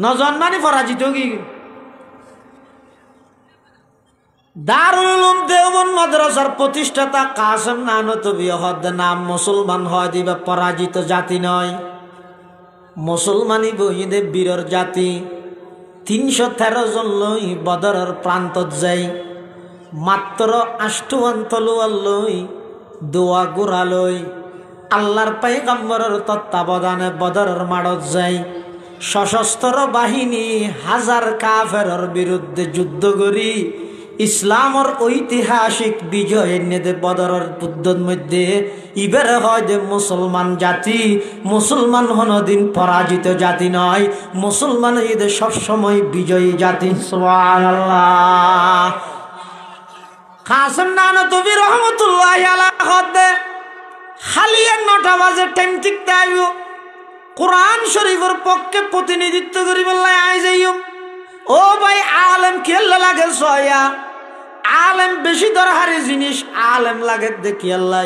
নজন মানে পরাজিত কি দারুল উলুম দেওবন্দ মাদ্রাসার প্রতিষ্ঠাতা কাসেম নানতবী হদ নাম মুসলমান হয় দিবা পরাজিত জাতি নয় মুসলমানি বহিদে বীরের জাতি 313 জন লই বদরের প্রান্তত যাই মাত্র 8 তলোয়ার লই দোয়া গুড়া লই আল্লাহর পয়গম্বরের তত্ত্বাবধানে বদরের মাঠত যাই সশস্ত্র বাহিনী হাজার কাফেরের বিরুদ্ধে যুদ্ধ করি ইসলামের ঐতিহাসিক বিজয় নেদে বদরের যুদ্ধের মধ্যে ইবের হয় যে মুসলমান জাতি মুসলমান হনদিন পরাজিত জাতি নয় মুসলমান ঈদে সবসময় বিজয়ী জাতি সুবহানাল্লাহ কাসেম নানতবী রহমতুল্লাহি আলাইহি হালিয়া 9টা বাজে টাইম ঠিক তাইব কোরআন শরীফের পক্ষে প্রতিনিধিত্ব করি বললাই আই যাইও ও ভাই আলেম কেল্লা লাগে সয়া আলেম বেশি দরকারি জিনিস আলেম লাগে দেখি আল্লাহ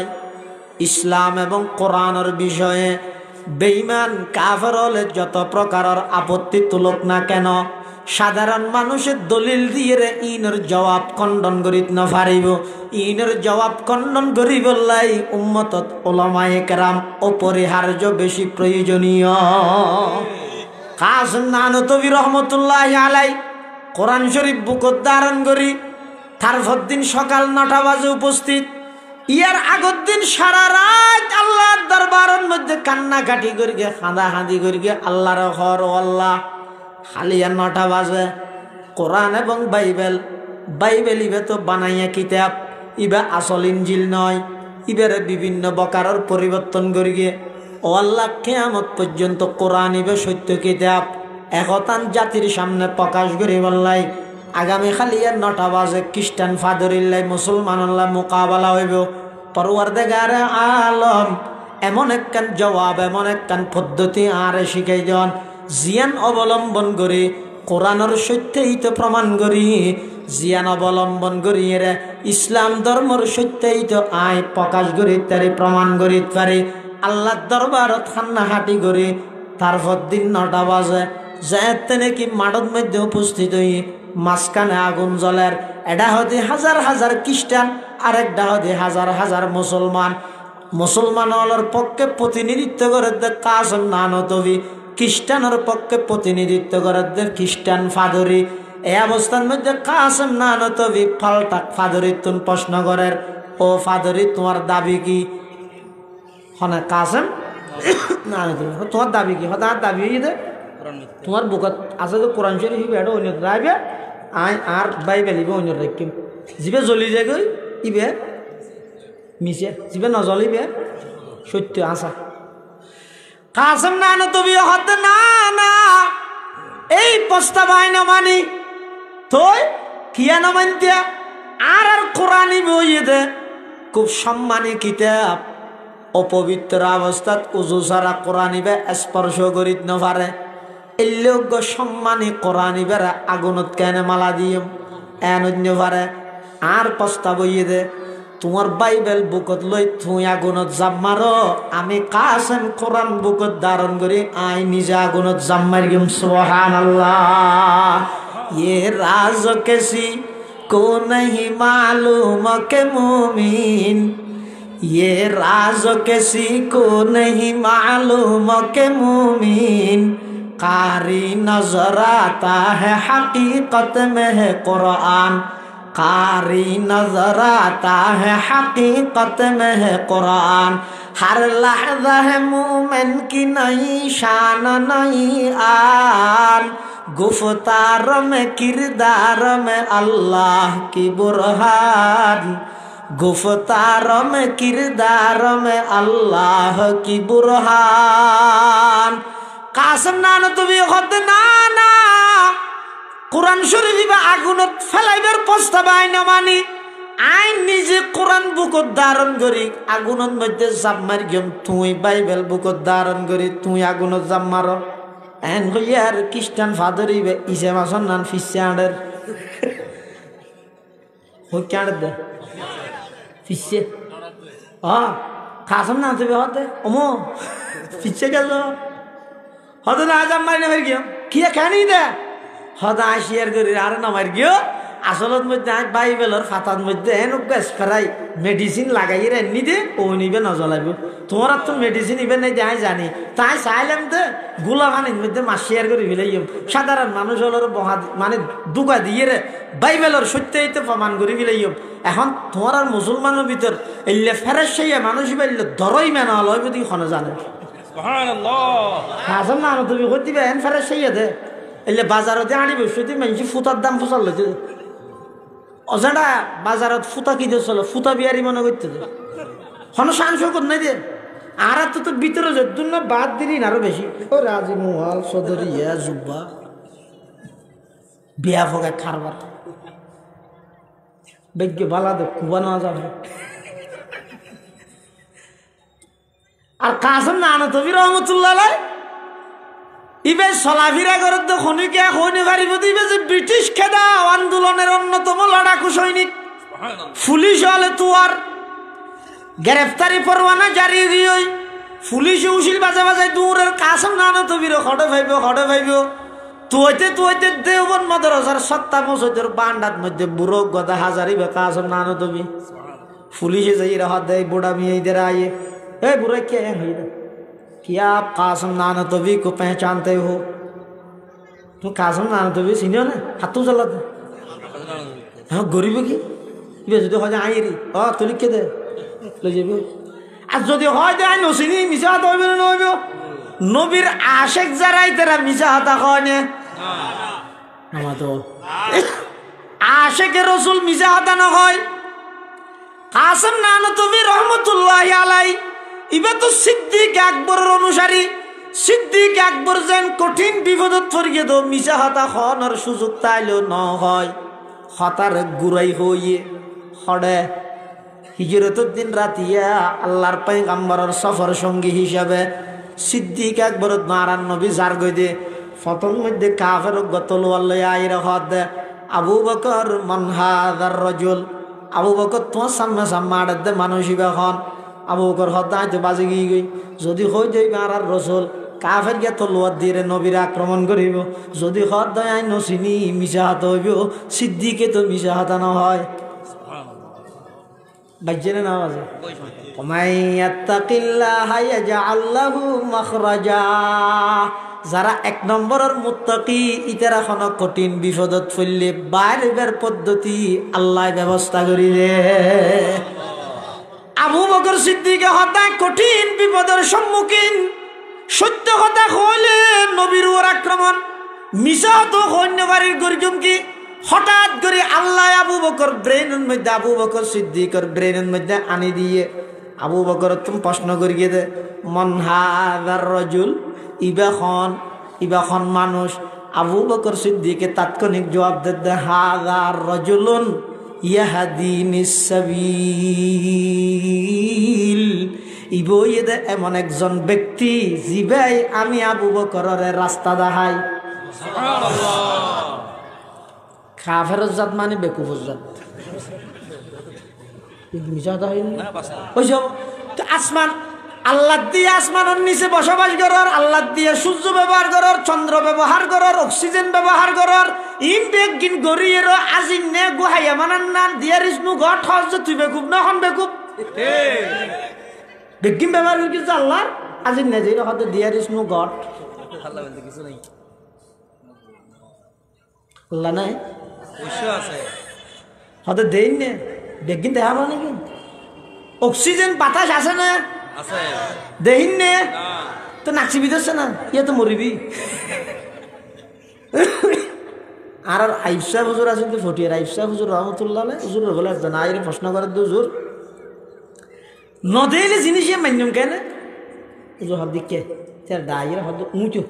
ইসলাম এবং কোরআনের বিষয়ে বেঈমান কাফের হলে যত প্রকারের আপত্তি তুলক না কেন সাধারণ মানুষের দলিল দিয়ে ইনের জবাব খণ্ডন করিত না পারিব ইনের জবাব খণ্ডন করি বললাই উম্মতত উলামায়ে কেরাম অপরিহার্য বেশি প্রয়োজনীয় কাসেম নানতবী রহমতুল্লাহি আলাইহি কোরআন শরীফ বুকত ধারণ করি তারপর দিন সকাল 9টা বাজে উপস্থিত ইয়ার আগের দিন সারা রাত আল্লাহর দরবারের মধ্যে কান্নাকাটি করি গে কাঁদাকাঁদি করি গে আল্লাহর ঘর আল্লাহ হালিয়া 9টা বাজে কোরআন এবং বাইবেল ইবে তো বানাইয়া কিতাব ইবে আসল ইনজিল নয় ইবের বিভিন্ন বকারের পরিবর্তন করি গে ও আল্লাহ কিয়ামত পর্যন্ত কোরআন ইবে সত্য কিতাব একতান জাতির সামনে প্রকাশ করি বললাই আগামী খালিয়া 9টা বাজে খ্রিস্টান ফাদরিল্লাই মুসলমানল্লাহ মোকাবেলা হইব পরওয়ারদিগারে আলম এমন একখান জবাব এমন একখান পদ্ধতি আরে শিখাই দেন জিয়ান অবলম্বন করি কোরআনের সত্যইত প্রমাণ করি জিয়ান অবলম্বন করি এরা ইসলাম ধর্মর সত্যইত আয় প্রকাশ করি তারি প্রমাণ করি পারি আল্লাহর দরবারত খান্নাহাটি করি তারপর দিন 9টা বাজে যাতে নাকি মাঠের মধ্যে উপস্থিত হই মাঝখানে আগুন জ্বলের এটা হতে হাজার হাজার খ্রিস্টান আর একটা হতে হাজার হাজার মুসলমান হলের পক্ষে প্রতিনিধিত্ব করে কাসেম নানতবী খ্রিস্টানের পক্ষে প্রতিনিধিত্ব করে খ্রিস্টান ফাদরি এই অবস্থার মধ্যে কাসেম নানতবী ফালটাক ফাদরির তুন প্রশ্ন করেন ও ফাদরি তোমার দাবি কি হনে কাসেম নানতবী তোমার দাবি কি হঠাৎ দাবি হয়ে তোমার বুকত আছে তো কোরআন শরীফ এটা অন্য রাখবে আর বাইবেল ইবে অন্য রাখিম জিবে জ্বলি যায় গই ইবে মিশে জিবে নজ্বলিবে সত্য আসা কাসেম নানতবী হতে না না এই প্রস্তাব আইন মানি তুই কিয়া না মানতে আর কোরআন ইবে হইয়ে দে খুব সম্মানী কিতাব অপবিত্র অবস্থাত উজু ছাড়া কোরআন ইবে স্পর্শ করিত না পারে এই লোক সম্মানী কোরআন ইবের আগুনত কেন মালা দিয়ে এন অন্য পারে আর প্রস্তাব হইয়ে দে তোমার বাইবেল বুকত লই তুই আগুনত জাপ মারো আমি কাসেম কোরআন বুকত ধারণ করি আই নিজে আগুনত জাপ মারি গেম সুবহানাল্লাহ ये राज किसी को नहीं मालूम के मोमिन ये राज किसी को नहीं मालूम के मोमिन कारी नजर आता है हकीकत में है कुरान कारी नजर आता है हकीकत में है कुरान हर लहज़ा है मोमिन की नई शान नई आन गुफ्तार में किरदार में अल्लाह की बुरहान गुफ्तार में किरदार में अल्लाह की बुरहान कासम नाना तो भी खुद नाना कुरान शरीफ आগুনত ফেলাইবার প্রস্তাব আইন মানি আইন নিজে কোরআন বুকত ধারণ করি আগুনত মধ্যে জাপ মারি গেম তুই বাইবেল বুকত ধারণ করি তুই আগুনত জাপ মার এন হইয়ার খ্রিস্টান ফাদরিবে ইসে মাসন নান ফিসে আড়ের হই কাড় দে ফিসে কাসম না তুমি হতে ওমো ফিসে গেল হতে না জাপ মারি না গেম কি খানি দে হদা আশিয়ার করি আর নামার গিয়ে আসলত মধ্যে বাইবেলর ফাতার মধ্যে স্প্রাই মেডিসিন লাগাই রে নিদে ও নিবে নজলাইব তোমার তো মেডিসিন ইবে নাই যাই জানি তাই চাইলাম তো গুলা পানির মধ্যে মাসিয়ার করে ফেলাইম সাধারণ মানুষ হলোর বহা মানে দুগা দিয়ে রে বাইবেলর সত্যইতে প্রমাণ করে ফেলাইম এখন তোমার আর মুসলমানের ভিতর এলে ফেরেস সেইয়া মানুষ বাইলে ধরই মেনা হল যদি খন জানে হাসান না তুমি করতে এন ফেরেস সেইয়া দে এলে বাজারতে আনি বসে মানুষ ফুটার দাম ফসল লইতে অজানা বাজারত ফুটা কি দিয়ে চলো ফুটা বিয়ারি মনে করতে হন সাংসকত নাই দে আর তো ভিতরে যদ্দুর না বাদ দিলি আরো বেশি ও রাজি মোহাল চৌধুরী ইয়া জুব্বা বিয়া ফোকা খারবার বেগ্য বালা দে কুবা না যাবে আর কাসম না আনা তবি রহমতুল্লাহ ইবে চলাফিরা করত তো খনিকে খনি পারিব দিবে যে ব্রিটিশ খেদা আন্দোলনের অন্যতম লড়াকু সৈনিক পুলিশ হলে তুয়ার গ্রেফতারি পরোয়ানা জারি দিয়ে পুলিশ উশিল বাজা বাজায় দূরের কাসম নানো তো বীর খড়ে ভাইব তুইতে দেওবন মাদ্রাসার সত্তা মসজিদের বান্ডার মধ্যে বুড়ো গদা হাজারি বে কাসম নানো তো বি পুলিশে যাই রাহত দেয় বুড়া মেয়েদের আয়ে ए बुरा क्या है भाई क्या आप कासम नानतवी को पहचानते हो तो कासम नानतवी सीनियो ना हाथों चलाते हाँ गरीब की ये जो हो जाए री हाँ तो लिख के दे ले जाइए आज जो हो जाए नसीनी मिसा तो भी ना हो नबीर आशिक जरा इतना मिसा आता कौन है हम तो आशिक रसूल मिसा आता ना कोई कासम नानतवी रहमतुल्लाह अलैहि इबे तो सिद्दीक আকবরের অনুসারী সিদ্দিক আকবর যেন কঠিন বিপদত পড়িয়ে দো মিছা হতা খনর সুযোগ তাইলো ন হয় হতার গুরাই হইয়ে হড়ে হিজরতের দিন রাতিয়া আল্লাহর পয়গম্বরের সফর সঙ্গী হিসাবে সিদ্দিক আকবর নারায়ণ নবী জার গই দে ফতন মধ্যে কাফের গতল আল্লাহ আইরা হদ আবু বকর মান হাযার রাজুল আবু বকর তোমার সামনে সামনে দে মানুষই এখন আবু বকর হদায় তো বাজে গিয়ে গই যদি হয়ে যাই আর রসুল কাফের গিয়ে তো লোয়ার দিয়ে নবীর আক্রমণ করিব যদি হদায় আই নসিনি মিশা হাত হইব সিদ্দিকে তো মিশা হাতা না হয় বাজ্যেনে না বাজে ওমাইয়াত্তাকিল্লাহা ইয়াজআল লাহু মাখরাজা যারা এক নম্বরের মুত্তাকি ইতারা কোন কঠিন বিপদত পড়লে বাইরের পদ্ধতি আল্লাহ ব্যবস্থা করি রে আবু বকর সিদ্দিকে হঠাৎ কঠিন বিপদের সম্মুখীন সত্য কথা কইলে নবীর ওর আক্রমণ মিশা তো সৈন্যবাড়ির গর্জম কি হঠাৎ করে আল্লাহ আবু বকর ব্রেনের মধ্যে আবু বকর সিদ্দিকের ব্রেনের মধ্যে আনি দিয়ে আবু বকর তুমি প্রশ্ন করিয়ে দে মান হাযার রাজুল ইবাখন মানুষ আবু বকর সিদ্দিকে তাৎক্ষণিক জবাব দে হাযার রাজুলুন ইয়াহদিনিস সাবিল ইবইদে এমন একজন ব্যক্তি জিবাই আমি আবু বকরের রাস্তা দেখাই সুবহানাল্লাহ কাফের জাত মানে বেকুফের জাত মিজাদ হইনি না বাস্তব ওইসব তো আসমান আল্লাহ দিয়ে আসমানের নিচে বসবাস করার আল্লাহ দিয়ে সূর্য ব্যবহার করার চন্দ্র ব্যবহার করার অক্সিজেন ব্যবহার করার ইম বেগিন গরিয়ের আজিন নে গুহাইয়া মানান নান দিয়ার ইসনু গট হজ তুই বেকুব না হন বেকুব ঠিক বেগিন ব্যবহার কি আল্লাহ আজিন নে যেই হদ দিয়ার ইসনু গট আল্লাহ বলতে কিছু নাই আল্লাহ নাই অবশ্য আছে হতে দেই নে বেগিন দেখা পাবো নাকি অক্সিজেন বাতাস আছে না দেহিন নে তো নাচি বিধছে না ইয়ে তো মরিবি আর আইব সাহেব হুজুর আছেন তো ফটিয়ার আইব সাহেব হুজুর রহমতুল্লাহ হুজুর বলে না এর প্রশ্ন করার তো হুজুর নদেলে জিনিস মান্যম কেন হুজুর হাত দিকে তার ডাইয়ের হাত উঁচু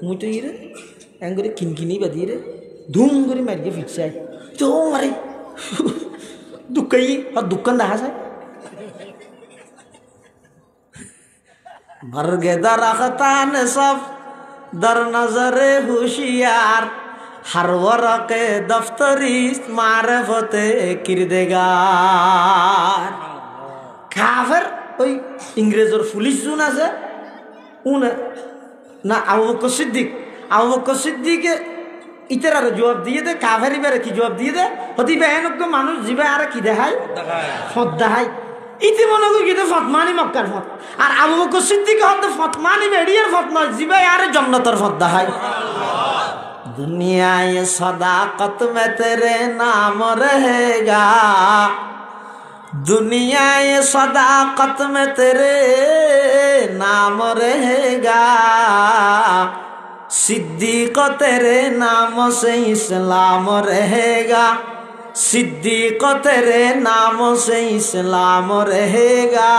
উঁচু ইরে এং করে কিনকিনি বাদিয়ে রে ধুম করে মারিয়ে ফিক্সায় তো মারে দুঃখাই আর দুঃখান দেখা যায় भरगे दरख्तान सब दर नजरे होशियार हर वरक़े दफ्तरी मारिफते किरदेगार काफिर ওই ইংরেজের পুলিশ জুন আছে উন না আবু বকর সিদ্দিকে ইতার আর জবাব দিয়ে দে কাফের ইবারে কি জবাব দিয়ে দে হতি বেহনক মানুষ জিবে আর কি দেখায় ফত দেখায় ইতি মনে করি কিন্তু ফতমানি মক্কার ফত আর আবু বকর সিদ্দিক হতে ফতমানি বেরিয়ার ফত নয় জিবে আর জন্নতের ফত দেখায় दुनिया ये सदाकत में तेरे नाम रहेगा दुनिया ये सदाकत में तेरे नाम रहेगा सिद्दीक तेरे नाम से इस्लाम रहेगा सिद्दीक तेरे नाम से इस्लाम रहेगा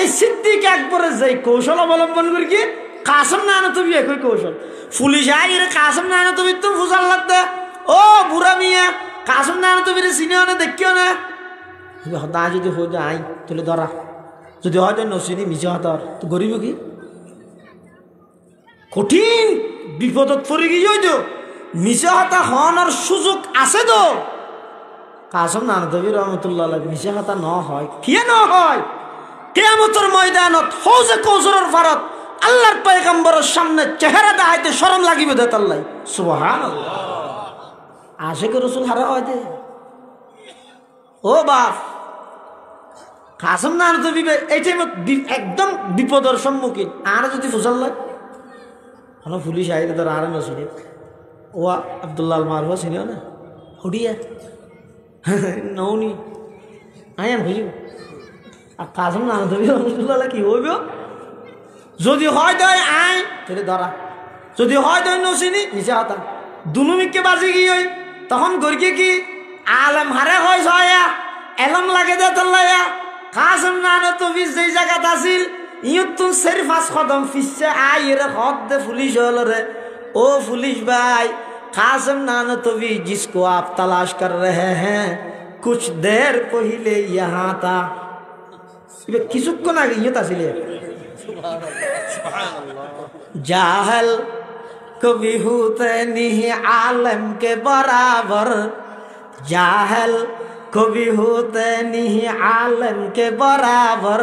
এই সিদ্দিক একবারে যাই কৌশল অবলম্বন করি কি কাসম না না তুমি একই কৌশল পুলিশ আইরে কাসম না না তুমি তো ফুসাল লাগতে ও বুড়া মিয়া কাসম না না তুমি চিনিও না দেখিও না হতা যদি হয়ে যায় তুলে ধরা যদি হয়তো নসিনি মিছে হতার তো গরিব কি কঠিন বিপদত পড়ে গিয়ে হইতো মিছে হতা হওয়ার সুযোগ আছে তো কাসম না না তুমি রহমতুল্লাহ মিছে হতা ন হয় কেন হয় কিয়ামতের ময়দানত হৌজে কৌসরের ফারত আল্লাহর পয়গম্বরের সামনে চেহারা দেখাইতে শরম লাগিবে দে আল্লাহ সুবহানাল্লাহ আশিক রাসূল হারা হইতে ও বাপ কাসম না তো বিবে এই টাইমে একদম বিপদের সম্মুখীন আর যদি ফুসাল লাগে হলো পুলিশ আইরে তো আর নসিনে ও আব্দুল্লাহ আল মারুফা চিনিও না হুডিয়া নৌনি আয়ান বুঝিব আর কাসম না তো রহমতুল্লাহ কি হইব যদি হয় দয় আই তাহলে ধরা যদি হয় দয় নসিনি নিচে হতা দুনুমিককে বাজি গিয়ে তখন গরিকে কি আলম হারে হয় ছয়া এলম লাগে দে তল্লায়া কাসম না তো বিশ যেই জায়গাত আছিল ইয়ত তো সিরফ 5 কদম পিছে আইরে হদ দে পুলিশ হল রে ও পুলিশ ভাই कासम नाना तो भी जिसको आप तलाश कर रहे हैं कुछ देर पहले यहाँ था किसको ना ये तस्वीर जाहल कभी होते नहीं आलम के बराबर जाहल कभी होते नहीं आलम के बराबर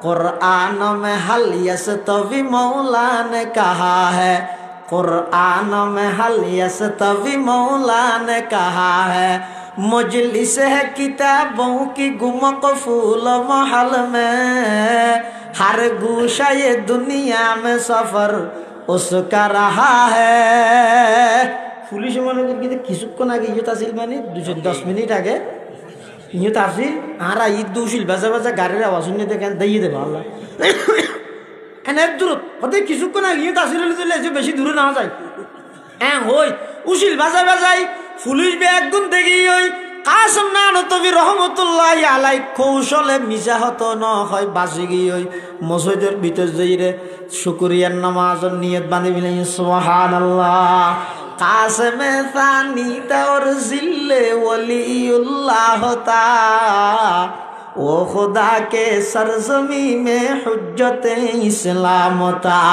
कुरान में हल यस तभी मौला ने कहा है कुरान में हल यस तभी मौला ने कहा है मजलिस है किताबों की गुमक फूल महल में हर गोशा ये दुनिया में सफर उसका रहा है पुलिस मन किसुक्न आगे ये तहसील मानी 210 मिनट आगे ये तहसील आरा ईद दूशिल बजा बजा गाड़ी आवाज सुनने देखें दई दे भाला এনে দূরত হতে কিছুক্ষণ আগে তাসিরুল চলে এসে বেশি দূরে না যায় হ্যাঁ হই উশিল বাজাই বাজাই পুলিশ ব্যাগ গুন দেখি ওই কাসম না নতবি রহমতুল্লাহ আলাই কৌশলে মিশা হতো ন হয় বাজি গিয়ে ওই মসজিদের ভিতর যাইরে শুকরিয়ার নামাজের নিয়ত বাঁধি বিলাই সুবহানাল্লাহ কাসমে সানি তোর জিল্লে ওলিউল্লাহ তা ओ खुदा के सरजमी में हुज्जत इस्लाम था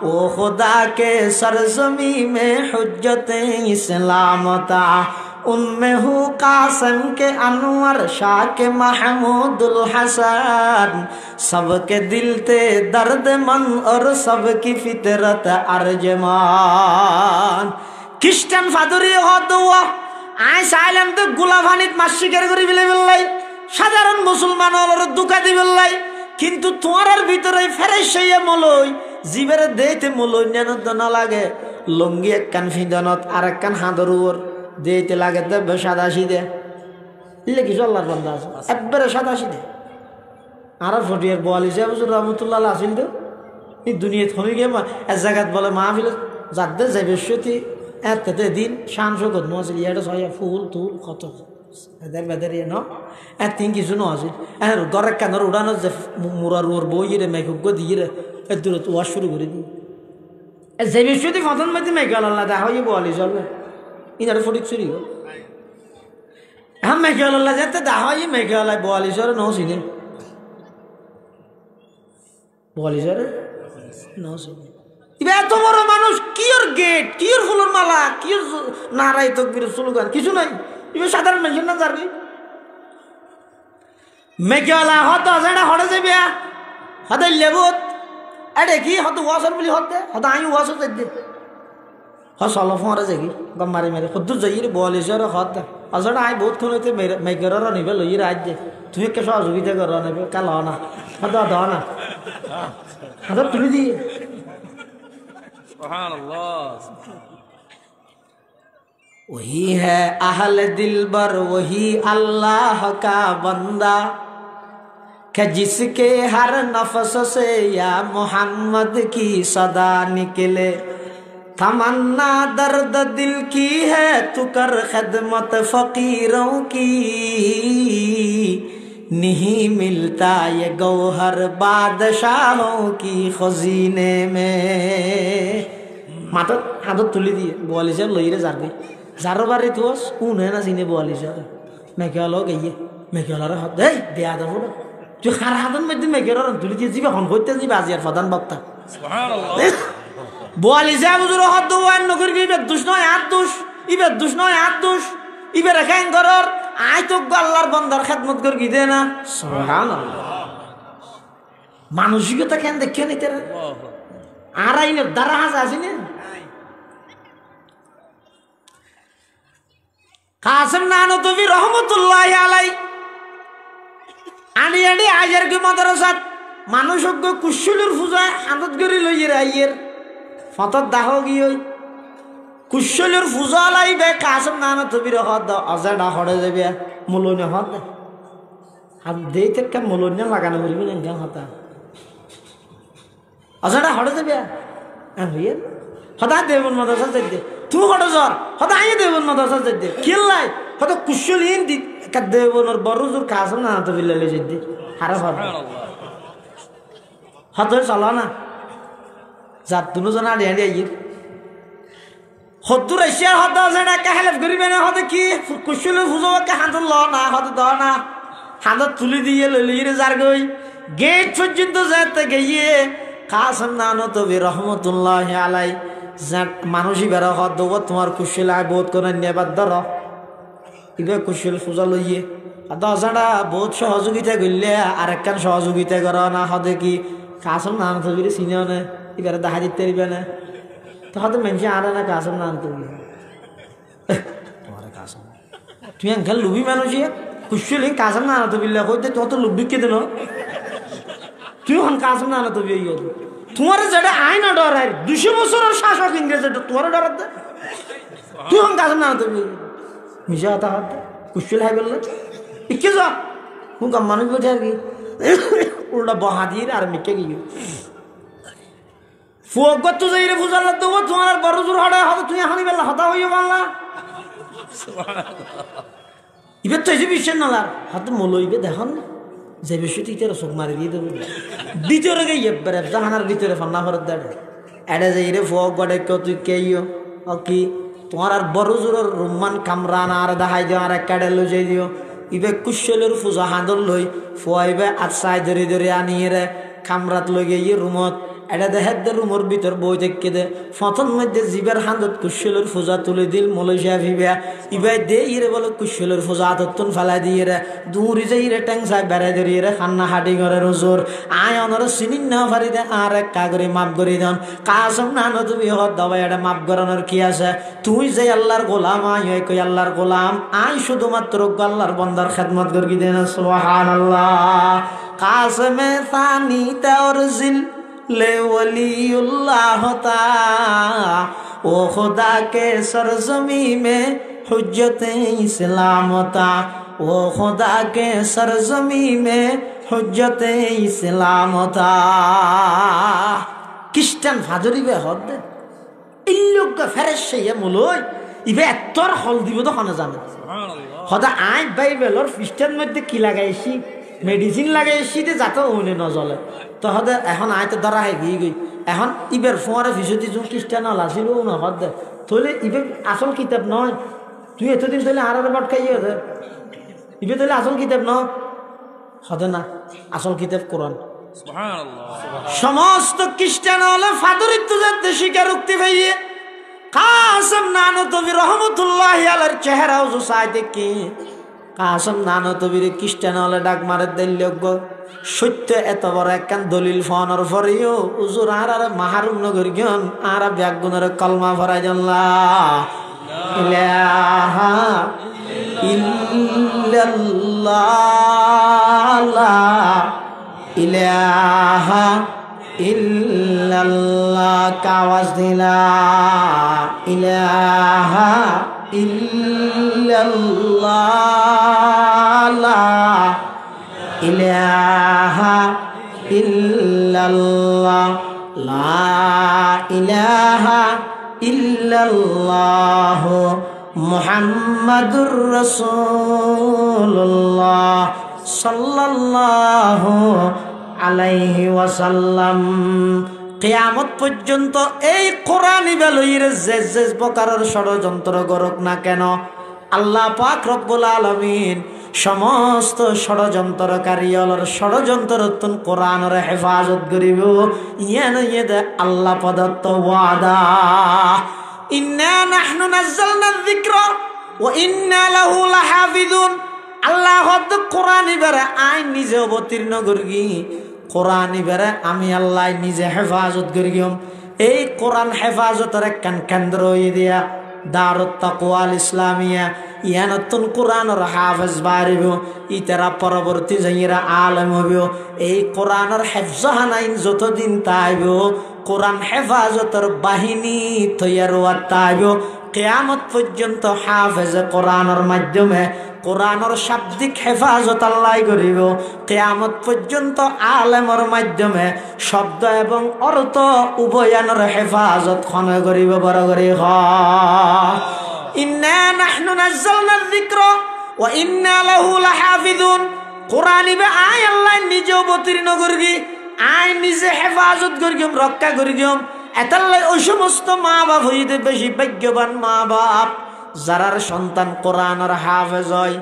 ओ खुदा के सरजमी में हुज्जत इस्लाम था उनमें हूँ कासम के अनवर शाह के महमूदुल हसन सबके दिल थे दर्दमंद और सबकी फितरत अर्जमान ख्रिस्टान फादुरी हो दुआ आय साइलेम तो गुलाफानित माशिकर करी बिले बिल्लाई সাধারণ মুসলমান হলোর দুকা দিবেন লাই কিন্তু তোমার ভিতরে ফেরেশাইয়া মলই জীবের দেইতে মলই নেনত না লাগে লঙ্গি এক কান ফিদনত আর এক কান হাঁদর উপর দেইতে লাগে দেবে সাদা সিদে ইলে কিছু আল্লাহর বান্দা আছে একবারে সাদা সিধে। আর ফটিয়ার 42 বছর রহমতুল্লাহ আসিল তো এই দুনিয়া থমে গিয়ে এক জায়গাত বলে মাহফিল যাদের যাবে সত্যি এতে দিন শান শকত ন আছিল ইয়াটা ছয় ফুল তুল কত এদের বেদের ইয়ে ন তিন কিছু ন আছিল গড়ের কানের উড়ানো যে মুরার ওর বই রে মেঘজ্ঞ দিয়ে রে এর দূরে ওয়া শুরু করে দিই যাবে সত্যি ফতন মধ্যে মেঘাল আল্লাহ দেখা হয়ে 42 চলবে ইনারে ফটিক চুরি গো হ্যাঁ মেঘাল আল্লাহ যাতে দেখা হয়ে মেঘাল 42 ন চিনে 42 ন চিনে এত বড় মানুষ কি ওর গেট কি ওর ফুলের মালা কি ওর নারাই তকবীর স্লোগান কিছু নাই এবার সাধারণ মানুষের না যারবি মেঘলা হত যেটা হরে যাবি হতে লেবুত এডে কি হত ওয়াসর বলি হতে হত আমি ওয়াসর যাই হসল ফরে যাই গম মারি মারি সদ্দুর যাই রে 42 হত আসলে আই বহুত কোন হইতে মেঘের নিবে লই রাজ দে তুই কে সহযোগিতা কর নেবে কাল না হত দ না হত তুলি দিয়ে वही है अहल दिलबर वही अल्लाह का बंदा कि जिसके हर नफ्स से या मोहम्मद की सदा निकले तमन्ना दर्द दिल की है तू कर खिदमत फकीरों की नहीं मिलता ये गौहर बादशाहों की खजीने में माता हाथ तुली दिए 42 लई रे जारबी जारो बारे तोस उन्हें ना सीने 42 मैं क्या लो गई मैं क्या लो रहा दे बिया दो जो खार हाथन में मैं क्या लो तुली दिए जीवा हम होते जी बाजियार फदान बक्ता सुभान अल्लाह 42 बुजुर्ग हाथ दो वन नगर की बे दुश्मन हाथ दुश इबे रखें करर आय तो अल्लाहर बंदार खिदमत कर की देना सुभान अल्लाह मानसिकता केन देखे नहीं तेरा आराइने दराज आसिने कासिम नानतवी रहमतुल्लाहि आলাই আনি আনি আজের কি মাদ্রাসাত মানুষজ্ঞ কুশলের পূজা আদত করি লইয়ে আইয়ের ফতত দাহ গিয়ে কুশলের পূজা লাইবে কাসিম নানতবি রহত আজাডা হড়ে যাবে মুলনে হত আর দেইতে কা মুলনে লাগানো করিবি না গান হতা আজাডা হড়ে যাবে আর হইয়ে হতা দেবন মাদ্রাসা যাইতে তুই হড়ে যর হতা আই দেবন মাদ্রাসা যাইতে কিল্লাই হতা কুশলিন দি কা দেবনর বড়জুর কাসিম নানতবি লইলে যাইতে হারা হত হত চলা না জাত দুনো জন আড়ি আড়ি আইয়ে হদ্দুর এশিয়ার হদ যেটা কে হেল্প করিবে না হতে কি কুশলের পূজা কে হাত ল না হতে দ না হাত তুলি দিয়ে লইলে যার গই গেট পর্যন্ত যেতে গিয়ে কাসিম নানতবি রহমতুল্লাহি আলাই মানুষই বেড়া হদ দেবো তোমার কুশল আয় বোধ করে নেবার ধর ইবে কুশল পূজা লইয়ে দশটা বহুত সহযোগিতা করলে আর একখান সহযোগিতা কর না হদে কি কাসিম নানতবির চিনেও না এবারে দেখা দিতে পারবে না তো হয়তো মানুষ আনে না কাসিম নানতবি তোমার কাসিম তুই এখান লুবি মানুষ কুশল কাসিম নানতবি কইতে তো তো লুবি কে দিন তুই হন কাসিম নানতবি তোমার যেটা আইন ডর 200 বছরের শাসক ইংরেজ তোমার ডর তুই হন কাসিম নানতবি মিশা হতা হত কুশল হাই বললে ইকে যা হুকা মানুষ বটে আর কি উল্টা বহা দিয়ে আর মিকে গিয়ে ফুয়গত তো যাইরে ফুজাল দেবো তোমার আর বড় জোর হড়া হতো তুই হানি বেলা হতা হইও বাংলা ইবে তো এই বিশ্বের নালার হাতে মলইবে দেখুন যে বিষয়টি তেরো চোখ মারি দিয়ে দেবো ভিতরে গিয়ে এবারে জাহানার ভিতরে ফান্না ফেরত দেয় এড়ে যাইরে ফুয়গ গড়ে কেউ তুই কেইও কি তোমার আর বড় জোরের রুমান কামরান আর দেখাই দিও আর এক কাড়ে লই যাই দিও ইবে কুশলের পূজা হাঁদর লই ফুয়াইবে আর চাই ধরে ধরে আনিয়ে রে কামরাত লই গিয়ে রুমত এটা দেখার দে রুমর ভিতর বই দেখে দে ফতন মধ্যে জীবের হাঁদত কুশলের পূজা তুলে দিল মলইসা ভিবে ইবাই দে ইরে বলে কুশলের পূজা আদতন ফেলাই দিয়ে রে দূরি যাই রে ট্যাংসায় বেড়াই ধরিয়ে রে খান্না হাঁটি ঘরে রোজোর আয় অনর চিনিন না পারি দে আর এক কাগরে মাপ করি দেন কাসিম নানতবি হদ দাবাই এটা মাপ করানোর কি আছে তুই যে আল্লাহর গোলাম আয় কই আল্লাহর গোলাম আয় শুধুমাত্র আল্লাহর বন্দার খেদমত করি দেন সুবহানাল্লাহ কাসিমে সানি তাওরজিল ले वलीउल्लाह होता ओ खुदा के सरजमी में हुज्जत इस्लाम होता वो खुदा के सरजमी में हुज्जत इस्लाम था। খ্রিস্টান ফাজরিবে হদ এই লোক ফেরেশে মুলই ইবে এতর হল দিব তখন জানে হদা আই বাইবেলর খ্রিস্টান মধ্যে কি লাগাইছি মেডিসিন লাগাইছি যে যাতে ওনে নজলে তো হদে এখন আইতে ধরা হয়ে গিয়ে গই এখন ইবের ফোয়ারে ফিসতি যোন খ্রিস্টান হল আসিল না হদ তাহলে ইবে আসল কিতাব নয় তুই এতদিন তাহলে আর বাট খাইয়ে হদে ইবে তাহলে আসল কিতাব ন হদে না আসল কিতাব কোরআন। সমস্ত খ্রিস্টান হলে ফাদরিত্ব স্বীকারোক্তি ভাইয়ে কাসম নানতবী রহমতুল্লাহি আলাইহির চেহারাও जो সাই দেখি কাসম নানতবীর খ্রিস্টান হলে ডাক মারে দিল্লগ সত্য এত বড় একখান দলিল ফোনের পরেও হুজুর আর মাহরুম নগর গন আর ব্যাগুনের কলমা ভরাই আল্লাহ ইলাহা ইল্লাল্লাহ ইলাহা ইল্লাল্লাহ কাওয়াজ দিলা ইলাহা ইল্লাল্লাহ ইলাহা ইল্লাল্লাহ লা ইলাহা ইল্লাল্লাহ মুহাম্মাদুর রাসূলুল্লাহ সাল্লাল্লাহু আলাইহি ওয়াসাল্লাম। কিয়ামত পর্যন্ত এই কোরআনি বেলইর যে প্রকারের ষড়যন্ত্র গরক না কেন আল্লাহ পাক রব্বুল আলামিন সমস্ত ষড়যন্ত্রকারীর ষড়যন্ত্রতন কোরআনের হেফাজত করিব ইয়ান ইয়েদে আল্লাহ প্রদত্ত ওয়াদা। ইন্না নাহনু নাযালনা যিকরা ওয়া ইন্না লাহু লাহাফিজুন। আল্লাহ হদ কোরআনি বেরে আইন নিজে অবতীর্ণ করি কোরআনি বেরে আমি আল্লাহ নিজে হেফাজত করি। এই কোরআন হেফাজতের একখান কেন্দ্র দিয়া দারুত তাকওয়া আল ইসলামিয়া ইয়ানতুন কোরআনের হাফেজ বাড়িব ইতারা পরবর্তী যাইরা আলেম হইব। এই কোরআনের হেফজহানাইন যতদিন তাইব কোরআন হেফাজতের বাহিনী তৈয়ার তাইব কিয়ামত পর্যন্ত হাফেজ কোরআনের মাধ্যমে কোরআনের শাব্দিক হেফাজত আল্লাহ করিব। কিয়ামত পর্যন্ত আলেমর মাধ্যমে শব্দ এবং অর্থ উভয়ানের হেফাজত খনে করিব। বড় করে ইন্না নাহনু নাযালনা যিকরা ওয়া ইন্না লাহু লাহাফিজুন। কোরআন ইবে আই আল্লাহ নিজে অবতীর্ণ করি আই নিজে হেফাজত করি রক্ষা করি। এতাল্লাই ওই সমস্ত মা বাপ হইতে বেশি ভাগ্যবান মা বাপ যারার সন্তান কোরআনের হাফেজ হয়।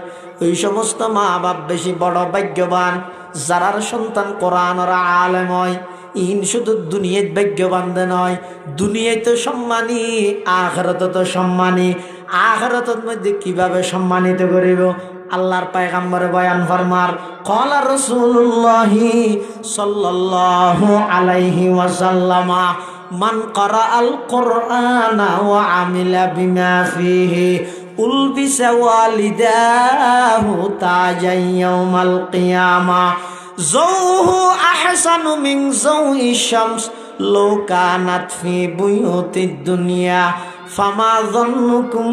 ওই সমস্ত মা বাপ বেশি বড় ভাগ্যবান যারার সন্তান কোরআনের আলেম হয়। ইন শুধু দুনিয়াত ভাগ্যবান নয় দুনিয়ায় তো সম্মানী আখিরাতে তো সম্মানী। আখিরাতের মধ্যে কিভাবে সম্মানিত করিব আল্লাহর পয়গম্বর বয়ান ফরমার ক্বালা রাসূলুল্লাহি সাল্লাল্লাহু আলাইহি ওয়াসাল্লাম মান ক্বারাআল কুরআনা ওয়া আমিলা বিমা ফিহি উলবিসা ওয়ালিদাহু তাজান ইয়াউমাল কিয়ামা যাওহু আহসানু মিন যাওই শামস লাউ কানাত ফি বুয়ুতিদ দুনিয়া ফামা যান্নুকুম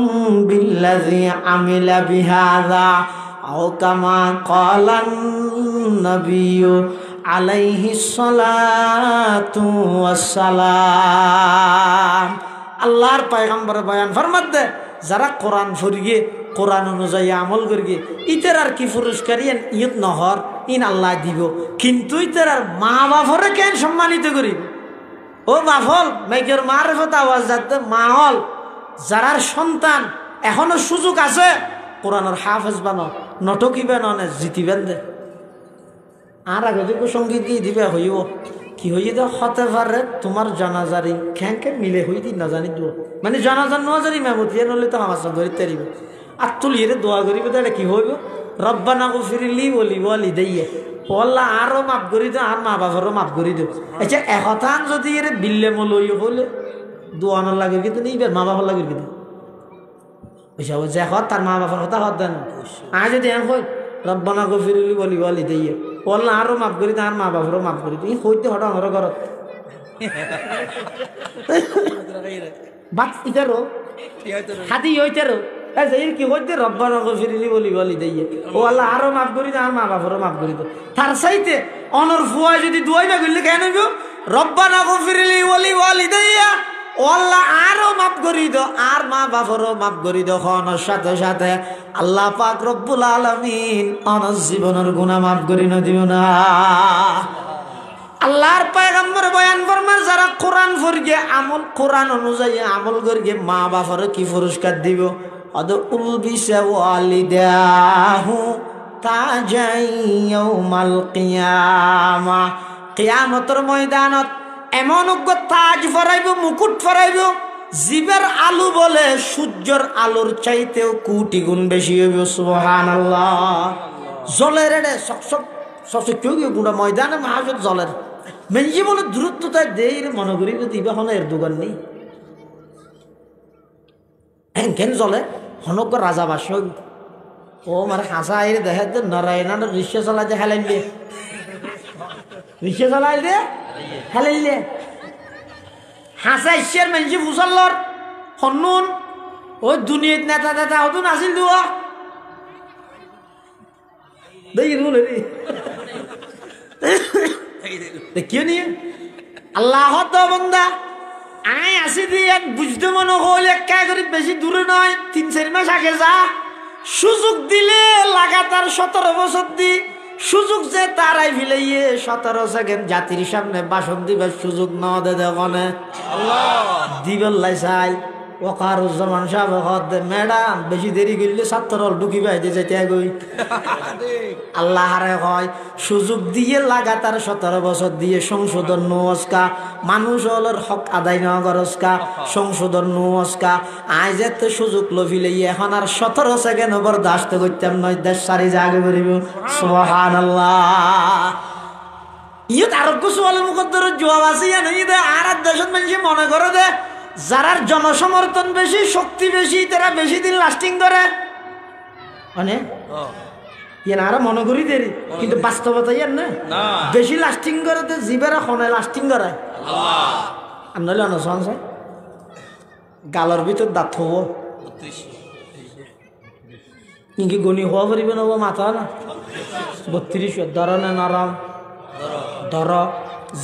বিল্লাযী আমিলা বিহাযা আও কামা ক্বালান নাবিয়্যু আলাইহিস সালাতু ওয়াসসালাম। আল্লাহর পয়গম্বর বয়ান ফরমাতে যারা কোরআন পড়িয়ে কোরআন অনুযায়ী আমল করিয়ে ইতার আর কি পুরস্কার ইয়ত নহর ইন আল্লাহ দিব। কিন্তু ইতার আর মা বাপরে কেন সম্মানিত করিব? ও বাফল মেঘের মারফত আওয়াজ যাতে মা হল যারার সন্তান এখনো সুযোগ আছে কোরআনের হাফেজ বানো নটকিবে ননে জিতিবেন দে আর আগে দেখো সঙ্গীত গিয়ে দিবে হইব কি হইয়ে দেওয়া হতে পারে তোমার জানাজারি খ্যাঁকে মিলে হই দি না জানি দো মানে জানাজার নজারি মেমতি নলে তো আমার ধরে তেরিব আর তুলিয়ে দোয়া করিব তাহলে কি হইব রব্বানা গফিরলি বলি দেইয়ে পল্লা আরো মাফ করি দো আর মা বাবারও মাফ করি দো। আচ্ছা একথান যদি এর বিল্লে মলই হলে দোয়ানোর লাগে কিন্তু নিবেন মা বাবার লাগে কিন্তু ওইসব যে হত তার মা বাবার কথা হত দেন আজ যদি এম হই রব্বানা গফিরলি বলি দেইয়ে পল্লা আরো মাফ করি দো আর মা বাবারও মাফ করি দিই হইতে হঠাৎ আমার ঘরত বাদ ইতারও হাতি হইতারও এই কি হইতে রব্বানা গফিরলি বলি বলি দেইয়ে ও আল্লাহ আরো মাফ করি দাও আর মা বাবারও মাফ করি দাও তার চাইতে অনর ফুয়া যদি দুয়াইবা করলে কেন হইব রব্বানা গফিরলি বলি বলি দেইয়া ও আল্লাহ আরো মাফ করি দাও আর মা বাবারও মাফ করি দাও অনর সাথে সাথে আল্লাহ পাক রব্বুল আলামিন অনর জীবনের গুনাহ মাফ করি না দিও না। আল্লাহর পয়গম্বর বয়ান ফরমান যারা কোরআন পড়ে আমল কোরআন অনুযায়ী আমল করে মা বাবার কি পুরস্কার দিব আদ উলবিসা ওয়ালিদাহু তাজাই ইয়াউমাল কিয়ামা কিয়ামতের ময়দানত এমন উগ্র তাজ ফরাইব মুকুট ফরাইব জিবের আলু বলে সূর্যের আলোর চাইতেও কোটি গুণ বেশি হইব সুবহানাল্লাহ জলের রে সব সবচেয়ে কেউ গুঁড়া ময়দানে মাহাজত জলের মেঞ্জি বলে দূরত্বতা দেই রে মনে করি দিবা হন এর দোকান নেই কেন জলে হনক রাজা বাস ও মারে হাসা আইরে দেখা দে নারায়ণ রিক্সা চালাইতে হেলাইলে রিক্সা চালাইলে হেলাইলে হাসা ইসের মেঞ্জি ফুসাল্লর হন্নুন ওই দুনিয়াত নেতা নেতা হতুন আসিল দুয়া দেখি বলে দেখিও নিয়ে আল্লাহ বন্দা আই আসি দিয়ে বুঝতে মনে হল একা করে বেশি দূরে নয় 3-4 মাস আগে যা সুযোগ দিলে লাগাতার 17 বছর দি সুযোগ যে তারাই ফিলাইয়ে 17 সেকেন্ড জাতির সামনে ভাষণ দিবার সুযোগ না দে দেখনে দিবেল্লাই চাই ওকারুজ্জামান সাহেব ম্যাডাম বেশি দেরি করলে ছাত্র ঢুকি বাইতে যেতে গই আল্লাহ হারে হয় সুযোগ দিয়ে লাগাতার 17 বছর দিয়ে সংশোধন নোস্কা মানুষ হলের হক আদায় না করস্কা সংশোধন নোস্কা আজ এত সুযোগ লভিলে এখন আর 17 সেকেন্ড বরদাস্ত করতাম নয় দেশ সারি জাগে করিব সুবহানাল্লাহ ইয়ত আরোগ্য সোয়ালের মুখদ্দর জবাব আছে আর দেশের মানুষ মনে করে দে যারার জনসমর্থন বেশি শক্তি বেশি তারা বেশি দিন লাস্টিং করে অনেক আরো মনে করি দেরি কিন্তু বাস্তবতা ইয়ার না বেশি লাস্টিং করে তো জীবের খনে লাস্টিং করে আর নইলে অনশন গালর ভিতর দাঁত হব কিন্তু গণি হওয়া পারিবে নব মাথা না 32 ধরনে নরম ধর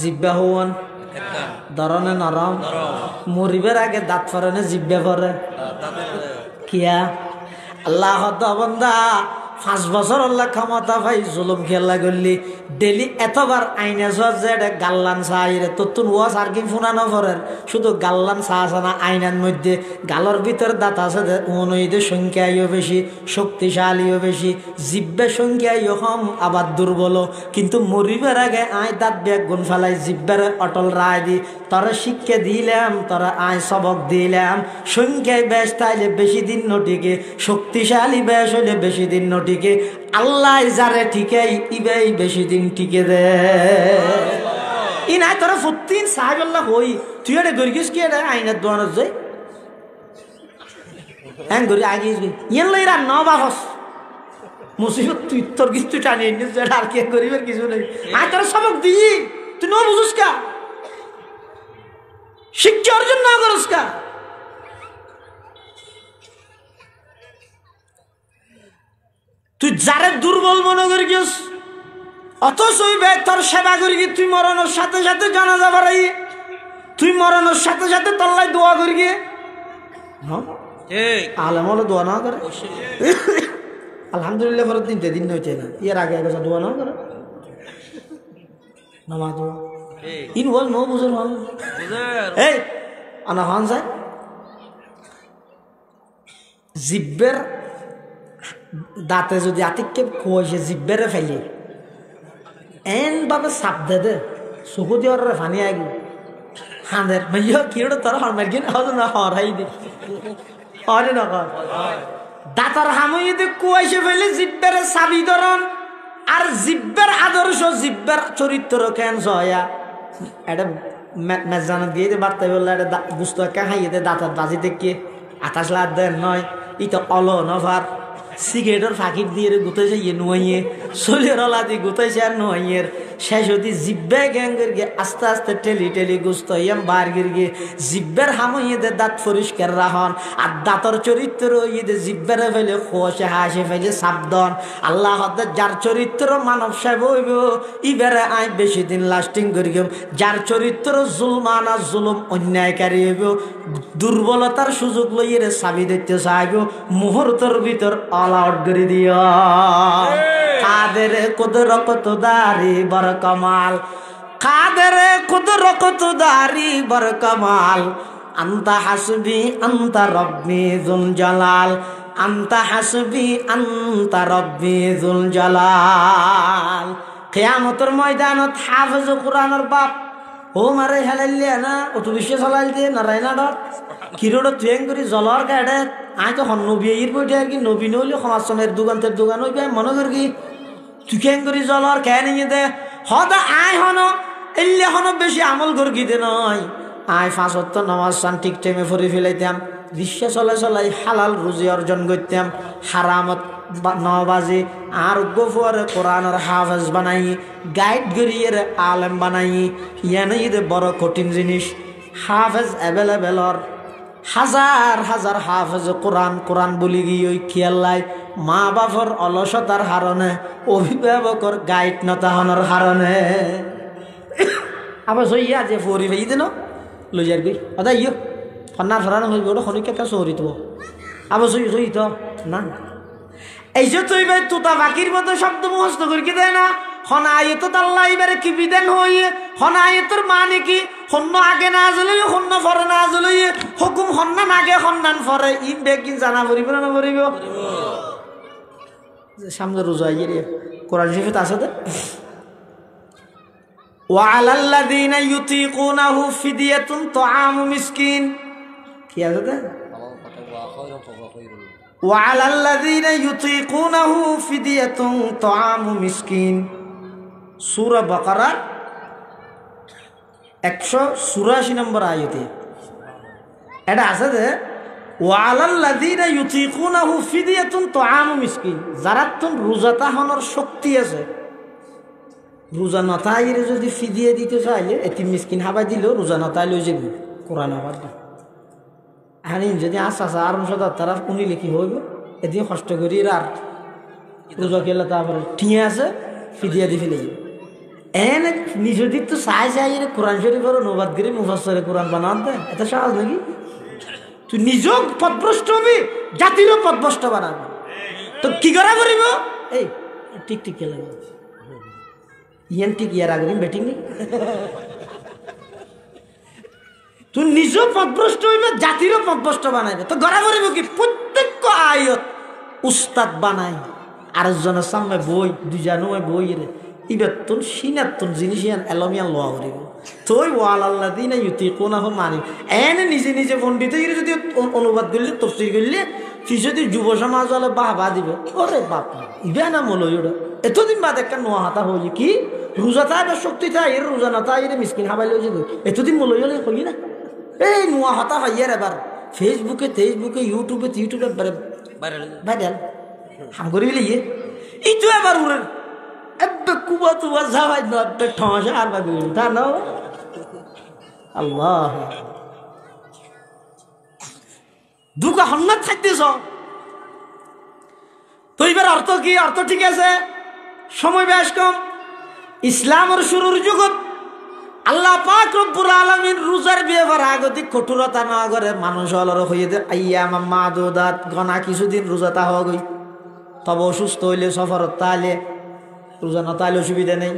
জিব্বা হওয়ান ধরনে নরম মরিবার আগে দাঁত ফরে জিব্বা ফরে কিয়া আল্লাহ বন্দা 5 বছর আল্লাহ ক্ষমতা ভাই জুলুম খেলা করলি ডেলি এতবার আইনে যে গাল্লান চাইরে তোর ওয়াজ আর কি ফুনানো ফরের শুধু গাল্লান চা আছে না আইনার মধ্যে গালর ভিতর দাঁত আছে অনুইদের সংখ্যাও বেশি শক্তিশালীও বেশি জিব্বের সংখ্যাও কম আবার দুর্বল কিন্তু মরিবার আগে আয় দাঁত ব্যাগ গুণ ফেলাই জিব্বের অটল রায় দি তোরা শিক্ষা দিলাম তোরা আয় সবক দিলাম সংখ্যায় বেশ তাইলে বেশি দিন নটিকে শক্তিশালী বেশ হইলে বেশি দিন নটিকে আল্লাহ যারে ঠিকাই ইবাই বেশি দিন টিকে দে ই নাই তোরা ফুতিন সাহেব আল্লাহ হই তুই এটা গরিগিস কি এটা আইনার দোয়ানোর যাই হ্যাঁ গরি আগে ইয়েন লই রা নবা হস মুসিবত তুই তোর কিছু টানিয়ে নিস যেটা আর কি করিবার কিছু নেই আয় তোরা সবক দিই তুই ন বুঝুস কা শিক্ষা অর্জন না করস কা তুই যারে দুর্বল মনে করি গিয়েছ অথচ ওই ব্যাগ তোর সেবা করি গিয়ে তুই মরণের সাথে সাথে জানাজা বাড়াই তুই মরণের সাথে সাথে তল্লাই দোয়া করি গিয়ে আলেম হলে দোয়া না করে আলহামদুলিল্লাহ পরে 3 দিন হয়েছে না এর আগে এক দোয়া না করে নামা দোয়া ইন বল নো বুঝর হল এই আনা হন যায় জিব্বের দাঁতে যদি আতিককে খুঁজে জিব্বেরে ফেলে এন ভাবে সাপ দে দে চকু দিয়ে ওরা ফানি আগে হাঁদের ভাইয়া কি ওটা তোর হরমার কিনা হতো না হরাই দে হরে না কর দাঁতার হামুই যদি কুয়াইছে ফেলে জিব্বের চাবি ধরন আর জিব্বের আদর্শ জিব্বের চরিত্র কেন সয়া এটা মেজানত গিয়ে বার্তা বললে এটা বুঝতে একা খাইয়ে দে দাঁতার বাজি দেখে 28 লাখ দেন নয় ইতো অল নভার সিগারেটের ফাঁকির দিয়ে গুতাইছে ইয়ে নুয়াইয়ে শরীরের অলা দিয়ে গুতাইছে আর নুয়াইয়ের শেষ হতে জিব্বে গ্যাঙ্গের গিয়ে আস্তে আস্তে টেলি টেলি গুস্ত ইয়াম বার্গের গিয়ে জিব্বের হামইয়েদে দাঁত পরিষ্কার রাহন আর দাঁতর চরিত্র ইয়েদে জিব্বেরে ফেলে খোসে হাসে ফেলে সাবধান আল্লাহ যার চরিত্র মানব সাহেব হইব ইবারে আই বেশি দিন লাস্টিং করি যার চরিত্র জুলমানা জুলুম অন্যায়কারী হইব দুর্বলতার সুযোগ লইয়ে চাবি দিতে চাইব মুহূর্তের ভিতর অল আউট করে দিও কাদের কুদরত দারি বর কমাল কাদের কুদরত দারি বর কমাল আন্তা হাসবি আন্তা রব্বি যুল জালাল আন্তা হাসবি আন্তা রব্বি যুল জালাল কিয়ামতের ময়দানত হাফেজ কোরআনের বাপ ও মারে হেলাইলিয়া না অটো বিশ্ব চলাই দিয়ে নারায়ণাডত কিরোড তুয়েং করে জলর গাড়ে আই তো হন নবী এর বইটা আর কি নবী নইলে সমাজের দোকানের দোকান হইবে মনে করি কি তুকেং করে জলর কে নিয়ে দে হদা আয় হন এলে হন বেশি আমল করি দে নয় আয় 5 ওয়াক্ত নামাজ সান ঠিক টাইমে পড়ে ফেলাইতাম বিশ্ব চলাই চলাই হালাল রুজি অর্জন করতাম হারামত 9 বাজে আর গোফর কোরআনের হাফেজ বানাই গাইড করিয়ে আলেম বানাই ইয়ানে ঈদে বড় কঠিন জিনিস হাফেজ অ্যাভেলেবেলর হাজার হাজার হাফেজ কোরআন কোরআন বলি গিয়ে ওই খেয়াল্লাই মা বাপর অলসতার হারণে অভিভাবকর গাইড নতাহনের হারণে আবার সইয়া যে ফরি ভাই দেন লই যার গই আদা ইয়ো ফন্না ফরানো হইব ওটা খনিকে একটা সহরিত আবার সই সই তো না এই যে তুই ভাই তুতা বাকির মতো শব্দ মুখস্থ করি দেয় না হন আয়ত আল্লাহ এবারে কি বিধান হইয়ে হন আয়তর মানে কি হন্য আগে না জলই হন্য ফরে না জলই হুকুম হন্নান আগে হন্নান ফরে ই বেগিন জানা পড়িব না পড়িব সামনে রোজা ইয়ে রে কোরআন শরীফে আছে তো ওয়ালাল্লাযীনা ইউতিকুনাহু ফিদিয়াতুন তুআমু মিসকিন কি আছে তো ওয়ালাল্লাযীনা ইউতিকুনাহু ফিদিয়াতুন তুআমু মিসকিন সূরা বাকারা 184 নম্বর আয়াতে এটা আছে যে ওয়ালাল্লাযীনা ইউতিকুনাহু ফিদিয়াতুন তুআমু মিসকিন যারা তুন রোজা তাহনের শক্তি আছে রোজা না তাইরে যদি ফিদিয়া দিতে চাইলে এতিম মিসকিন হাবাই দিলেও রোজা না তাইলে ওই যে কোরআন আবার হানি যদি আশা আর তারা শুনিলে কি হইব এদিন কষ্ট করি আর রোজা খেলে তারপরে ঠিয়ে আছে ফিদিয়া দি ফেলে এনে নিজের দিক তো চাই চাই কোরআন শরীফের অনুবাদ করে মুফাসসিরে কোরআন বানান দেয় এত সহজ নাকি তুই নিজেও পথভ্রষ্ট হবি জাতিরও পথভ্রষ্ট বানাবি তো কি করা করিব এই টিক টিক খেলে ইয়ান টিক ইয়ার আগে ব্যাটিং নেই তুই নিজেও পথভ্রষ্ট হইবে জাতিরও পথভ্রষ্ট বানাইবে তো গড়া করিব কি প্রত্যেক আয়ত উস্তাদ বানাই আরেকজনের সামনে বই দুইজনে বই রে এবার তোর সিনার জিনিস এলমিয়ান লোয়া করিব তুই ওয়ালাল্লাযীনা ইউতিকুনাহু মানি এনে নিজে নিজে পণ্ডিত যদি অনুবাদ করলে তফসির করলে তুই যদি যুব সমাজ হলে বাহবা দিব ওরে বাপ ইবে না মলই ওটা এতদিন বাদ একটা নোয়া হাতা হয়ে কি রোজা তাই শক্তি তাই এর রোজা না তাই রে মিসকিন হাবাই লই যাবে এতদিন মলই হলে কই না এই নোয়া হাতা ভাইয়ার এবার ফেসবুকে ইউটিউবে ভাইরাল হাম করি লিয়ে ইটো এবার উড়ে এবে কুবা তুবা যাওয়াই না এবে ঠসা আর বাগি তা না আল্লাহ দুকা হন্নাত খাইতেছ তো এবার অর্থ কি অর্থ ঠিক আছে সময় বেশ কম ইসলামের শুরুর যুগত আল্লাহ পাক রব্বুল আলামিন রোজার ব্যাপার আগতিক কঠোরতা না করে মানুষ হলর হয়ে দে আইয়াম মাদুদাত গনা কিছুদিন রোজা তা হওয়া গই তবে অসুস্থ হইলে সফরত তাহলে রোজা না তাহলে অসুবিধা নেই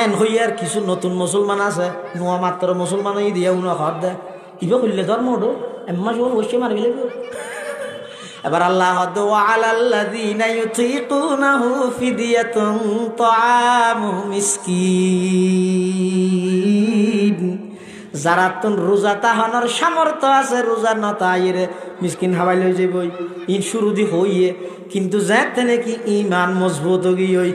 এন হইয়ার কিছু নতুন মুসলমান আছে নোয়া মাত্র মুসলমান হয়ে দিয়ে উনো ঘর দেয় ইবে করলে ধর্ম ওঠো এম্মা সব বসে মারবি লাগবে এবার আল্লাহ ওয়ালাল্লাযীনা ইউতিকুনাহু ফিদিয়াতুন তুআমু মিসকিন যারা তুন রোজা তাহানোর সামর্থ্য আছে রোজা না তাইরে মিসকিন হাবাই লই যাবই ইন শুরু দি হইয়ে কিন্তু যাতে নাকি ঈমান মজবুত হই হই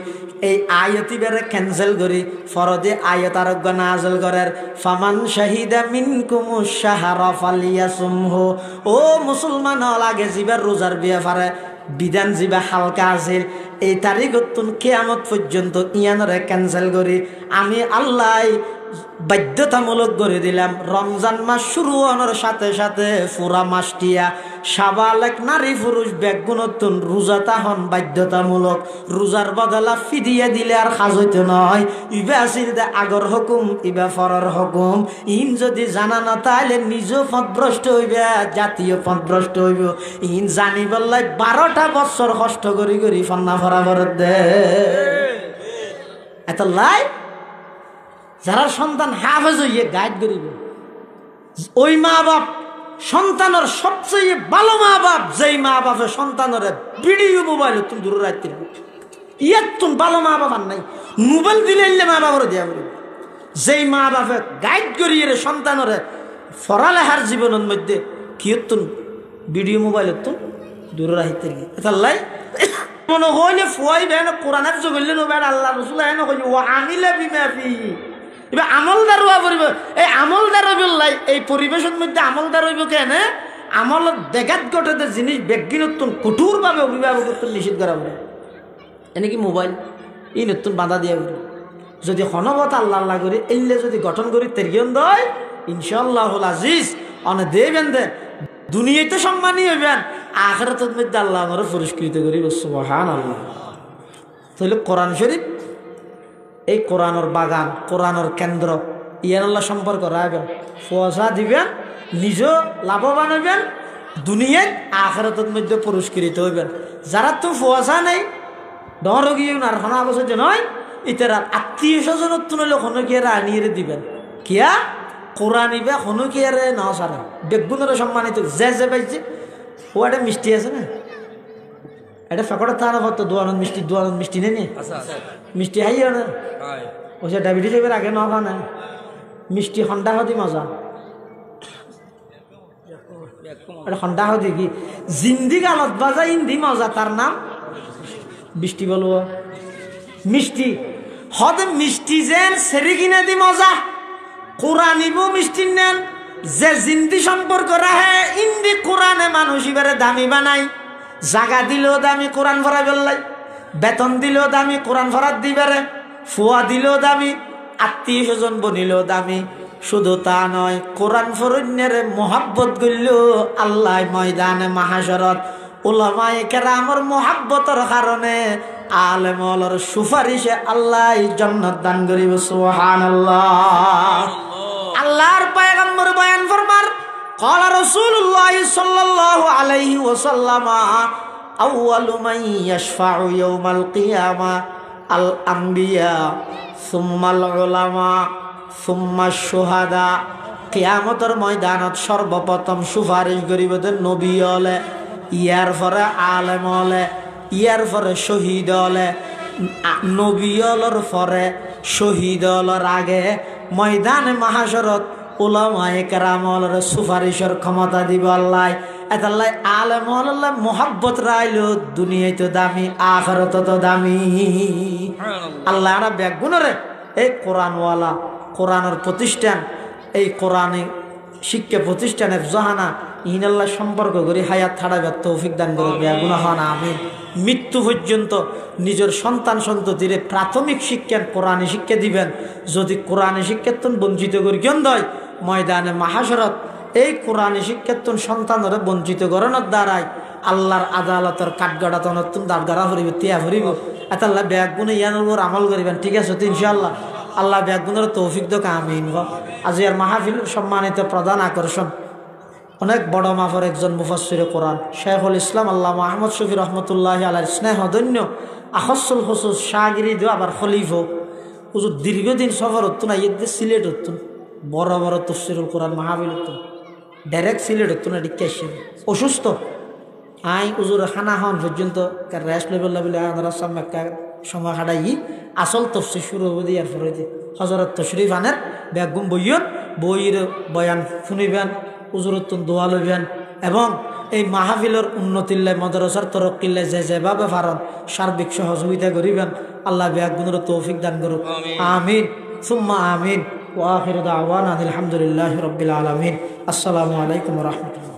এই আয়াতি বেরে ক্যান্সেল করি ফরদে আয়াত আরোগ্য নাজল করার ফামান শাহিদা মিনকুমুশ শাহরা ফালিয়াসুমহু ও মুসলমান লাগে জিবার রোজার ব্যাপারে বিধান যা হালকা আছে এই তারিখত কিয়ামত পর্যন্ত ইয়ানরে ক্যান্সেল করি আমি আল্লাহ বাধ্যতামূলক করে দিলাম। রমজান মাস শুরু হওয়ার সাথে সাথে পুরা মাসটিয়া সাবালেক নারী পুরুষ বেগুনতুন রোজাতা হন বাধ্যতামূলক। রোজার বদলা ফিদিয়া দিলে আর কাজ হইতে নয়। ইবা আসিল দে আগর হুকুম ইবা ফরর হুকুম। ইন যদি জানা না তাহলে নিজেও পথভ্রষ্ট হইবে, জাতীয় পথভ্রষ্ট হইব। ইন জানি বললাই 12টা বছর কষ্ট করি করি ফন্না ফরাবর দে এত লাই যারা সন্তান হাফেজ হইয়ে গাইড করিব ওই মা বাপ সন্তানের সবচেয়ে ভালো মা বাপ। যেই মা বাপের সন্তানের ভিডিও মোবাইল তুমি দূরে রাখতে ইয়ার তুমি ভালো মা বাপ আর নাই। মোবাইল দিলে মা বাবার দেওয়া বলি যেই মা বাপে গাইড করিয়ে সন্তানের পড়ালেখার জীবনের মধ্যে কি তুমি ভিডিও মোবাইল তুমি দূরে রাখতে লাই মনে হইলে ফুয়াই বেন কোরআনের জগলে নবেন আল্লাহ রসুল ও আমিলে বিমাফি এবার আমলদার হওয়া পরিব। এই আমলদার হইবলাই এই পরিবেশের মধ্যে আমলদার হইব কেন আমল দেখাত ঘটে জিনিস ব্যক্তিনতুন কঠোরভাবে অভিভাবক নিষেধ করা বলে এনেকি মোবাইল ই নতুন বাধা দিয়া বলে যদি হনবত আল্লাহ আল্লাহ করি এলে যদি গঠন করি তেরগিয়ন দয় ইনশাআল্লাহ আজিজ অনে দেবেন দে দুনিয়াতে সম্মানী হইবেন আখিরাতের মধ্যে আল্লাহ আমরা পুরস্কৃত করি সুবহানাল্লাহ। তাহলে কোরআন শরীফ এই কোরআনের বাগান কোরআনের কেন্দ্র ইয়ান আল্লাহ সম্পর্ক রাখবেন ফসা দিবেন নিজেও লাভবান হইবেন দুনিয়ায় আখিরাতের মধ্যে পুরস্কৃত হইবেন। যারা তো ফসা নেই ডর গিয়ে আর খানা বছর যে নয় ইতারা আত্মীয় স্বজনের তুলে হনকিয়ারে আনিয়ে দিবেন কিয়া কোরআন ইবে হনকিয়ারে না সারা বেগুনের সম্মানিত যে যে পাইছে ও একটা মিষ্টি আছে না এটা ফেকড়ে তার হতো দোয়ানন্দ মিষ্টি নেই মিষ্টি হাইও না ও সে ডায়াবেটিস এবার আগে না না মিষ্টি হন্ডা হদি মজা এটা হন্ডা হদি কি জিন্দি গালত বাজা ইন্দি মজা তার নাম বৃষ্টি বলবো মিষ্টি হদ মিষ্টি যেন সেরি কিনে দি মজা কোরআনিব মিষ্টি নেন যে জিন্দি সম্পর্ক রাহে ইন্দি কোরআনে মানুষ এবারে দামি বানাই জাগা দিলেও দামি কোরআন ভরা বেললাই বেতন দিলেও দামি কোরআন ভরাত দিবারে ফুয়া দিলেও দামি আত্মীয় স্বজন বনিলেও দামি। শুধু তা নয় কোরআন ফরণ্যের মোহাব্বত গইল আল্লাহ ময়দানে মাহাশরত উলামায়ে কেরামের মোহাব্বতের কারণে আলেমর সুপারিশে আল্লাহ জান্নাত দান করিব সুবহানাল্লাহ। আল্লাহর পয়গম্বর বয়ান ফরমার قال رسول الله صلى الله عليه وسلم أول من يشفع يوم القيامة الأنبياء ثم العلماء ثم الشهداء কিয়ামতের ময়দানত সর্বপ্রথম সুপারিশ করিবেন নবী হলে ইয়ার পরে আলেম হলে ইয়ার পরে শহীদ হলে নবী হলর পরে শহীদ হলর আগে ময়দানে মাহাশরত উলামায়ে কেরামর সুপারিশের ক্ষমতা দিব আল্লাহ। এতাল্লাই আলেম আল্লাহ মোহাব্বত রাইলো দুনিয়ায় তো দামি আখিরাতে তো দামি আল্লাহ আমরা ব্যাগুনরে এই কোরআনওয়ালা কোরআনের প্রতিষ্ঠান এই কোরআনে শিক্ষা প্রতিষ্ঠানের জাহানা ইনাল্লাহ সম্পর্ক করি হায়াত ছাড়াবার তৌফিক দান করে ব্যাগুন হন আমিন। মৃত্যু পর্যন্ত নিজের সন্তান সন্ততিরে প্রাথমিক শিক্ষা কোরআনে শিক্ষা দিবেন। যদি কোরআনে শিক্ষাতন বঞ্চিত করি কেন দয় ময়দানে মাহাশরত এই কোরআনে শিক্ষাতন সন্তানরে বঞ্চিত করানোর দ্বারাই আল্লাহর আদালতের কাঠগড়া তনতুন দাঁড়গাড়া হরিব তিয়া হরিব এতাল্লাহ ব্যাগুনে ইয়ানোর উপর আমল করিবেন। ঠিক আছে তো ইনশাআল্লাহ আল্লাহ ব্যাগুনের তৌফিক দোক আমিন। আজ আর মাহফিল সম্মানিত প্রধান আকর্ষণ অনেক বড় মাফর একজন মুফাসসিরে কোরআন শেখুল ইসলাম আল্লামা আহমদ শফি রহমতুল্লাহ আলাইহির স্নেহধন্য আখসুল খুসুস শাগিরিদ আবার খলিফা হুজুর দীর্ঘদিন সফর হতো না ইয়ে সিলেট হতো বড় বড় তাফসীরুল কোরআন মাহফিল হতো ডাইরেক্ট সিলেট হতো না ডিকে অসুস্থ আই হুজুর খানা হন পর্যন্ত রেস্ট লেভেল বলে আমরা সময় হাঁটাই আসল তফসির শুরু হবে ইয়ার পরে হজরত তশরিফ আনের বেগুম বইয়ন বইয়ের বয়ান শুনিবেন হুজুরতুন দোয়া লইবেন এবং এই মাহফিলের উন্নতিল্লায় মাদ্রাসার তরক্কিল্লায় যেভাবে পারেন সার্বিক সহযোগিতা করিবেন। আল্লাহ বেগুনের তৌফিক দান করুক আমিন সুম্মা আমিন ওয়া আখিরু দাওয়ানা আলহামদুলিল্লাহি রাব্বিল আলামিন। আসসালামু আলাইকুম ওয়া রাহমাতুল্লাহ।